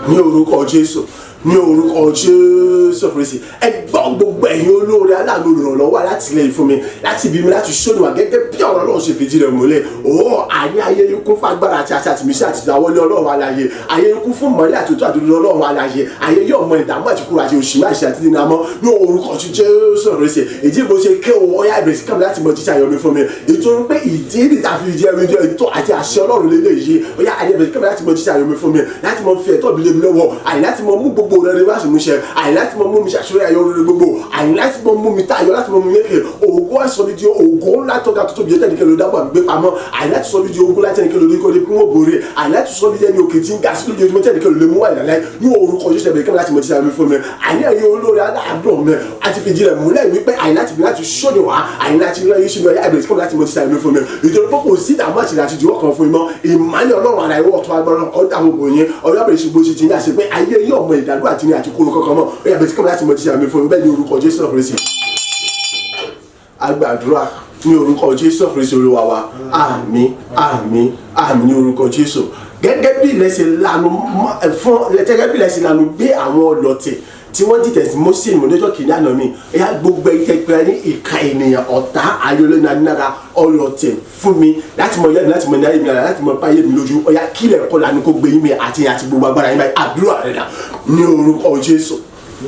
ní orúkọ Jésù ní orúkọ Jésù Kristi. Ẹ gbọ́ gbogbo ẹ̀yin olóore aláàánú ìrànlọ́wọ́ alátìlẹ́yìn fún mi láti bí mi láti ṣóni wà gẹ́gẹ́ bí ọ̀rọ̀ Ọlọ́run ṣe fìdí rẹ̀ múlẹ̀. Àní ayé yín kún fún agbára àti àṣà àtìmísí àti ìdáwọ́lé Ọlọ́run alààyè ayé yín kún fún mọ́lẹ̀ àti òtún àdúró Ọlọ́run alààyè ayé yóò mọ ìdààmú àti kúrò àti òṣì máa ṣe àti dínà mọ́ ní orúkọ Jésù Kristi. Èdè bó ṣe ké o ọ̀yá ìbẹ̀rẹ̀ sí kàmí láti mọ jíjà ayọ̀ mi fún mi nítorí pé ìdí ìdá fi jẹ́ mi jẹ́ ètò àti àṣẹ Ọlọ́run lélẹ́yìí ọ̀yá ìbẹ̀rẹ̀ sí kàmí láti mọ jíjà ayọ̀ mi fún mi láti mọ fi ẹ̀tọ́ mi lé mi lọ́wọ́ àyè láti mọ mú gbogbo gbogbo rere má sì mú ṣẹ láti mọ mú mi ṣàṣeyọrí ayọ̀ rere gbogbo láti mọ mú mi tayọ láti mọ mú mi lékè ògo àìsàn di ògo ńlá tó ga tó tóbi jẹ́ tẹ́nikẹ́ ló dábọ̀ àgbẹ̀ pamọ́ láti sọ di ogun láti tẹ́nikẹ́ ló ní kó lè kún òbòrè láti sọ di ẹni òkè tí ń ga sí lójoojúmọ́ tẹ́nikẹ́ ló lè mú wà ìlànà ní orúkọ Jésù ẹ̀bẹ̀ kẹ́mi láti mọ̀ tí a mi fún mi ẹ̀yin olórí aláàdùn mi àti fìdí rẹ̀ múlẹ̀ wípé láti ṣọ́ni wá láti rẹ́ yín sínú ẹ̀bẹ̀ kẹ́mi láti mọ̀ tí a mi fún mi ìjọba pé kò sí ìdààmú àti ìdàtí ìdíwọ́ kan fún mi mọ́ ìmọ̀lẹ̀ Ọlọ́run ara ìwọ́ ọ̀tún agbára ọ̀dà àwọn òbòyìn ọ̀yọ́bẹ̀rẹ̀ ṣùgbọ́n ṣe ti ní àṣẹ pé ayé yóò mọ ìdádúrà àti ní àti kóró kankan mọ́ ẹ̀bẹ̀ kẹ́mi láti mọ̀ tí a mi fún mi bẹ́ẹ̀ ní orúkọ Jésù Kristi agbàdúrà ní orúkọ Jésù Kristi Olúwa wa àmín àmín àmín ní orúkọ Jésù gẹ́gẹ́ bí ilẹ̀ ṣe lanu gbé àwọn ọlọ́tẹ̀ tí wọ́n dìtẹ̀ sí Mósè ìmọ̀lẹ́jọ́ kìíní àná mi ẹ̀yà gbogbo ìtẹ̀pẹ̀rẹ̀ ní ìka ènìyàn ọ̀tá ayọ̀lẹ́nu anínára ọlọ́tẹ̀ fún mi láti mọ yẹ́nu láti mọ ní ayé mi láti mọ páyé mi lójú ọ̀yà kílẹ̀ kọ́ lanu kó gbé yín mi àti gbogbo agbára yín báyìí àdúrà rẹ̀ dà ní orúkọ Jésù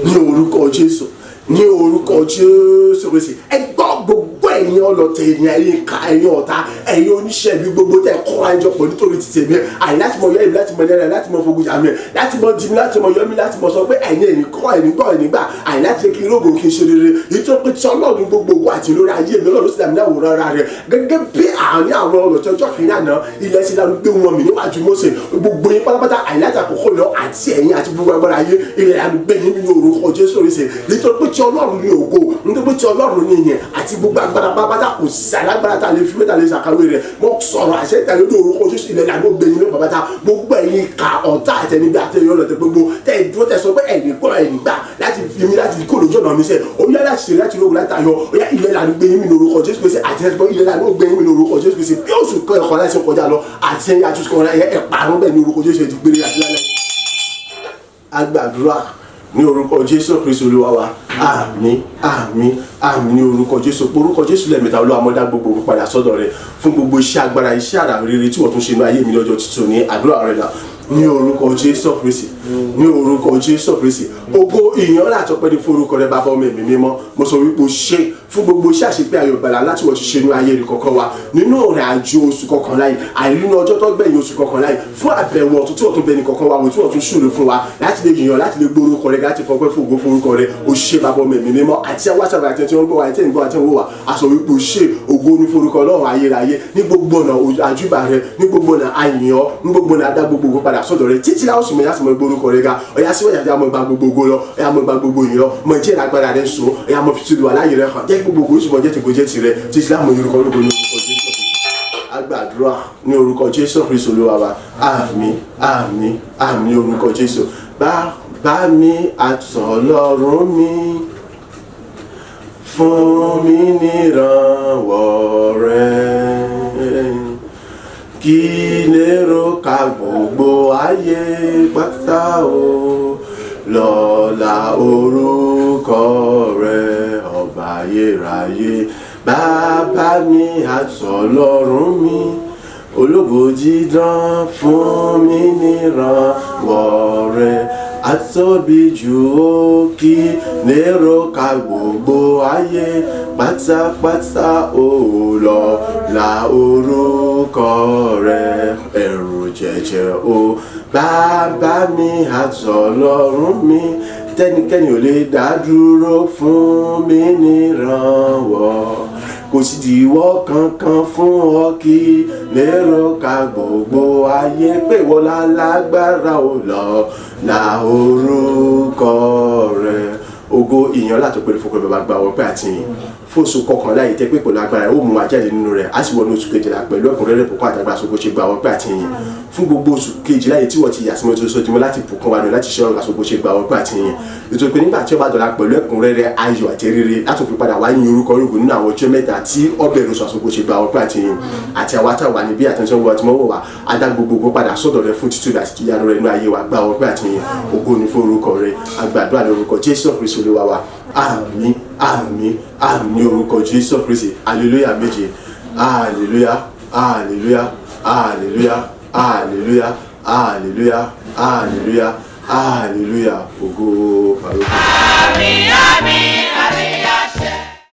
ní orúkọ Jésù ní orúkọ Jésù Kristi ẹ gbọ́ gbogbo ẹ̀yin ọlọ́tẹ̀ ẹ̀yin ẹ̀ka ẹ̀yin ọ̀tá ẹ̀yin oníṣẹ́ ibi gbogbo tẹ̀ kọ́ àjọpọ̀ nítorí ti tèmi láti mọ yẹ́mi láti mọ ẹ̀rẹ́ láti mọ fogun jàmí láti mọ jìmí láti mọ yọmí láti mọ sọ pé ẹ̀yin kọ́ ẹ̀yin gbọ́ ẹ̀yin gbà láti ṣe kí n rógò kí n ṣe rere nítorí pé tí Ọlọ́run gbogbo ògùn àti lórí ayé mi Ọlọ́run sì dàmí náà wò rárá rẹ̀ gẹ́gẹ́ bí àárín àwọn ọlọ́tẹ̀ ọjọ́ kìíní àná ilẹ̀ sí lánàá gbé wọn mi níwájú Mósè gbogbo yín pátápátá láti àkókò lọ àti ẹ̀yin àti gbogbo agbára ayé ilẹ̀ lánàá gbé yín nínú orúkọ Jésù Kristi nítorí pé tí Ọlọ́run ní ògo nítorí tí Ọlọ́run ní ìyẹn àti gbogbo agbára pátápátá kò sí alágbára tá a lè fi mẹ́ta lè ṣàkàwé rẹ̀ mo sọ̀rọ̀ àṣẹ ìtàlẹ́ lórí orúkọ Jésù ilẹ̀ lànà gbẹ̀yìn ní pátápátá gbogbo ẹ̀yin ka ọ̀tá àtẹnigbà àtẹyọ lọ́tẹ̀ gbogbo tẹ̀ ìdúró tẹ̀ sọ pé ẹ̀yin gbọ́ ẹ̀yin gbà láti fi mi láti kó lójú ọ̀nà mi sẹ́ oyá láti ṣe láti lóògùn láti ayọ̀ oyá ilẹ̀ lànà gbẹ̀yìn mi ní orúkọ Jésù pèsè àtẹnudọ́ ilẹ̀ lànà gbẹ̀yìn mi ní orúkọ Jésù pèsè bí oṣù kan ẹ̀kọ́ láti kọjá lọ àti ẹ̀yìn àtúnṣe kan ẹ̀pàrún bẹ́ẹ̀ ní orúkọ Jésù ti gbére àti lálẹ́ agbàdúrà ní orúkọ Jésù Kristi Olúwa wa àmín àmín àmín ní orúkọ Jésù orúkọ Jésù lẹ́ẹ̀mẹ́ta Olúwa mọ́dá gbogbo padà sọ́dọ̀ rẹ̀ fún gbogbo iṣẹ́ agbára iṣẹ́ àrà rere tí wọ́n tún ṣe ní ayé mi lọ́jọ́ tuntun ní àdúrà rẹ̀ náà ní orúkọ Jésù Kristi ní orúkọ Jésù Kristi ògo ìyìn láti ọpẹ́ ní forúkọ rẹ̀ bàbá ọmọ ẹ̀mí mímọ́ mo sọ wípé o ṣe fún gbogbo iṣẹ́ àṣepé ayọ̀ ìgbàlà láti wọ́n ti ṣe ní ayé rẹ̀ kọ̀ọ̀kan wa nínú ọ̀rẹ́ àjò oṣù kọkànlá yìí àìrínú ọjọ́ tó gbẹ̀yìn oṣù kọkànlá yìí fún àbẹ̀wò ọ̀tún tí wọ́n tún bẹni kọ̀ọ̀kan wa wò tí wọ́n tún ṣòro fún wa láti lè yìnyàn láti lè gbórúkọ rẹ̀ láti fọpẹ́ fún ògo forúkọ rẹ̀ o ṣe bàbá ọmọ ẹ̀mí mímọ́ àti wáṣàbà àti ẹni tí wọ́n gbọ́ wa àti ẹni gbọ́ àti ẹni wò wá aṣọ wípé o ṣe ògo ní forúkọ Ọlọ́run ayérayé ní gbogbo ọ̀nà àjúbà rẹ̀ ní gbogbo ọ̀nà àyàn ní gbogbo ọ̀nà adá gbogbo padà sọ́dọ̀ rẹ̀ títí láwọn sùnmọ́ yàtọ̀ mọ́ gbórúkọ rẹ̀ ga ọ̀yà síwájú àti àmọ́ ìgbà gbogbo lọ ọ̀yà mọ́ ìgbà gbogbo yìí lọ mọ́ ìjẹ́ ìlágbára rẹ̀ sùn ọ̀yà mọ́ fìtúlù aláyè rẹ̀ hàn jẹ́ gbogbo oṣù mọ́ jẹ́ tìgbò jẹ́ tirẹ̀ títí láwọn orúkọ olóko ní orúkọ Jésù agbàdúrà ní orúkọ Jésù Kristi Olúwa wa àmín àmín àmín ní orúkọ Jésù bá mi àtọ̀ Ọlọ́run mi fún mi nírànwọ́ rẹ̀ kí lérò ká gbogbo ayé pátá o lọ́lá orúkọ rẹ̀ ọba ayérayé bàbá mi àtọ̀ Ọlọ́run mi ológo dídán fún mi nírànwọ́ rẹ̀ àtọ́bí jù ó kí lérò ká gbogbo ayé pátápátá ó lọ́lá orúkọ rẹ̀ ẹ̀rù jẹ̀jẹ̀ ó bàbá mi àtọ̀ Ọlọ́run mi tẹ́nikẹ́ni ò lè dá dúró fún mi nírànwọ́ kò sì dìwọ́ kankan fún ọ kí lérò ká gbogbo ayé pé wọ́n lálágbára ò lọ́lá orúkọ rẹ̀ ògo ìyàn láti pẹ̀lú fún ọkọ̀ bàbá gba ọpẹ́ àti ìyìn fóṣù kọkànlá yìí tẹ́ pé pẹ̀lú agbára ó mú wa jáde nínú rẹ̀ á sì wọnú oṣù kejìlá pẹ̀lú ẹ̀kúnrẹ́rẹ́ bùkún àtàgbà àsopọ̀ ṣe gba ọpẹ́ àti ìyìn fún gbogbo oṣù kejìlá yìí tí wọ́n ti yà sí mọ́tò sójúmọ́ láti bùkún wa nù láti ṣe ọ̀rọ̀ àsopọ̀ ṣe gba ọpẹ́ àti ìyìn nítorí pé nígbà tí ó bá dọ̀la pẹ̀lú ẹ̀kúnrẹ́rẹ́ ayọ̀ àti rere láti fi padà wá yin orúkọ orúkọ nínú àwọn ọjọ́ mẹ́ta tí ọbẹ̀ ìrọsọ àsopọ̀ ṣe gba ọpẹ́ àti ìyìn àti àwa táwa níbí àtẹnusọ́ wa tí wọ́n wò wá adá gbogbo padà sọ́dọ̀ rẹ fún títúbi àti ìyanu rẹ nínú ayé wa gba ọpẹ́ àti ìyìn ògo ni fún orúkọ rẹ àgbàdúrà lórúkọ Jésù Kristi Olúwa wa àmín àmín àmín orúkọ Jésù Kristi hallelujah méje hallelujah hallelujah hallelujah hallelujah hallelujah hallelujah hallelujah ògo.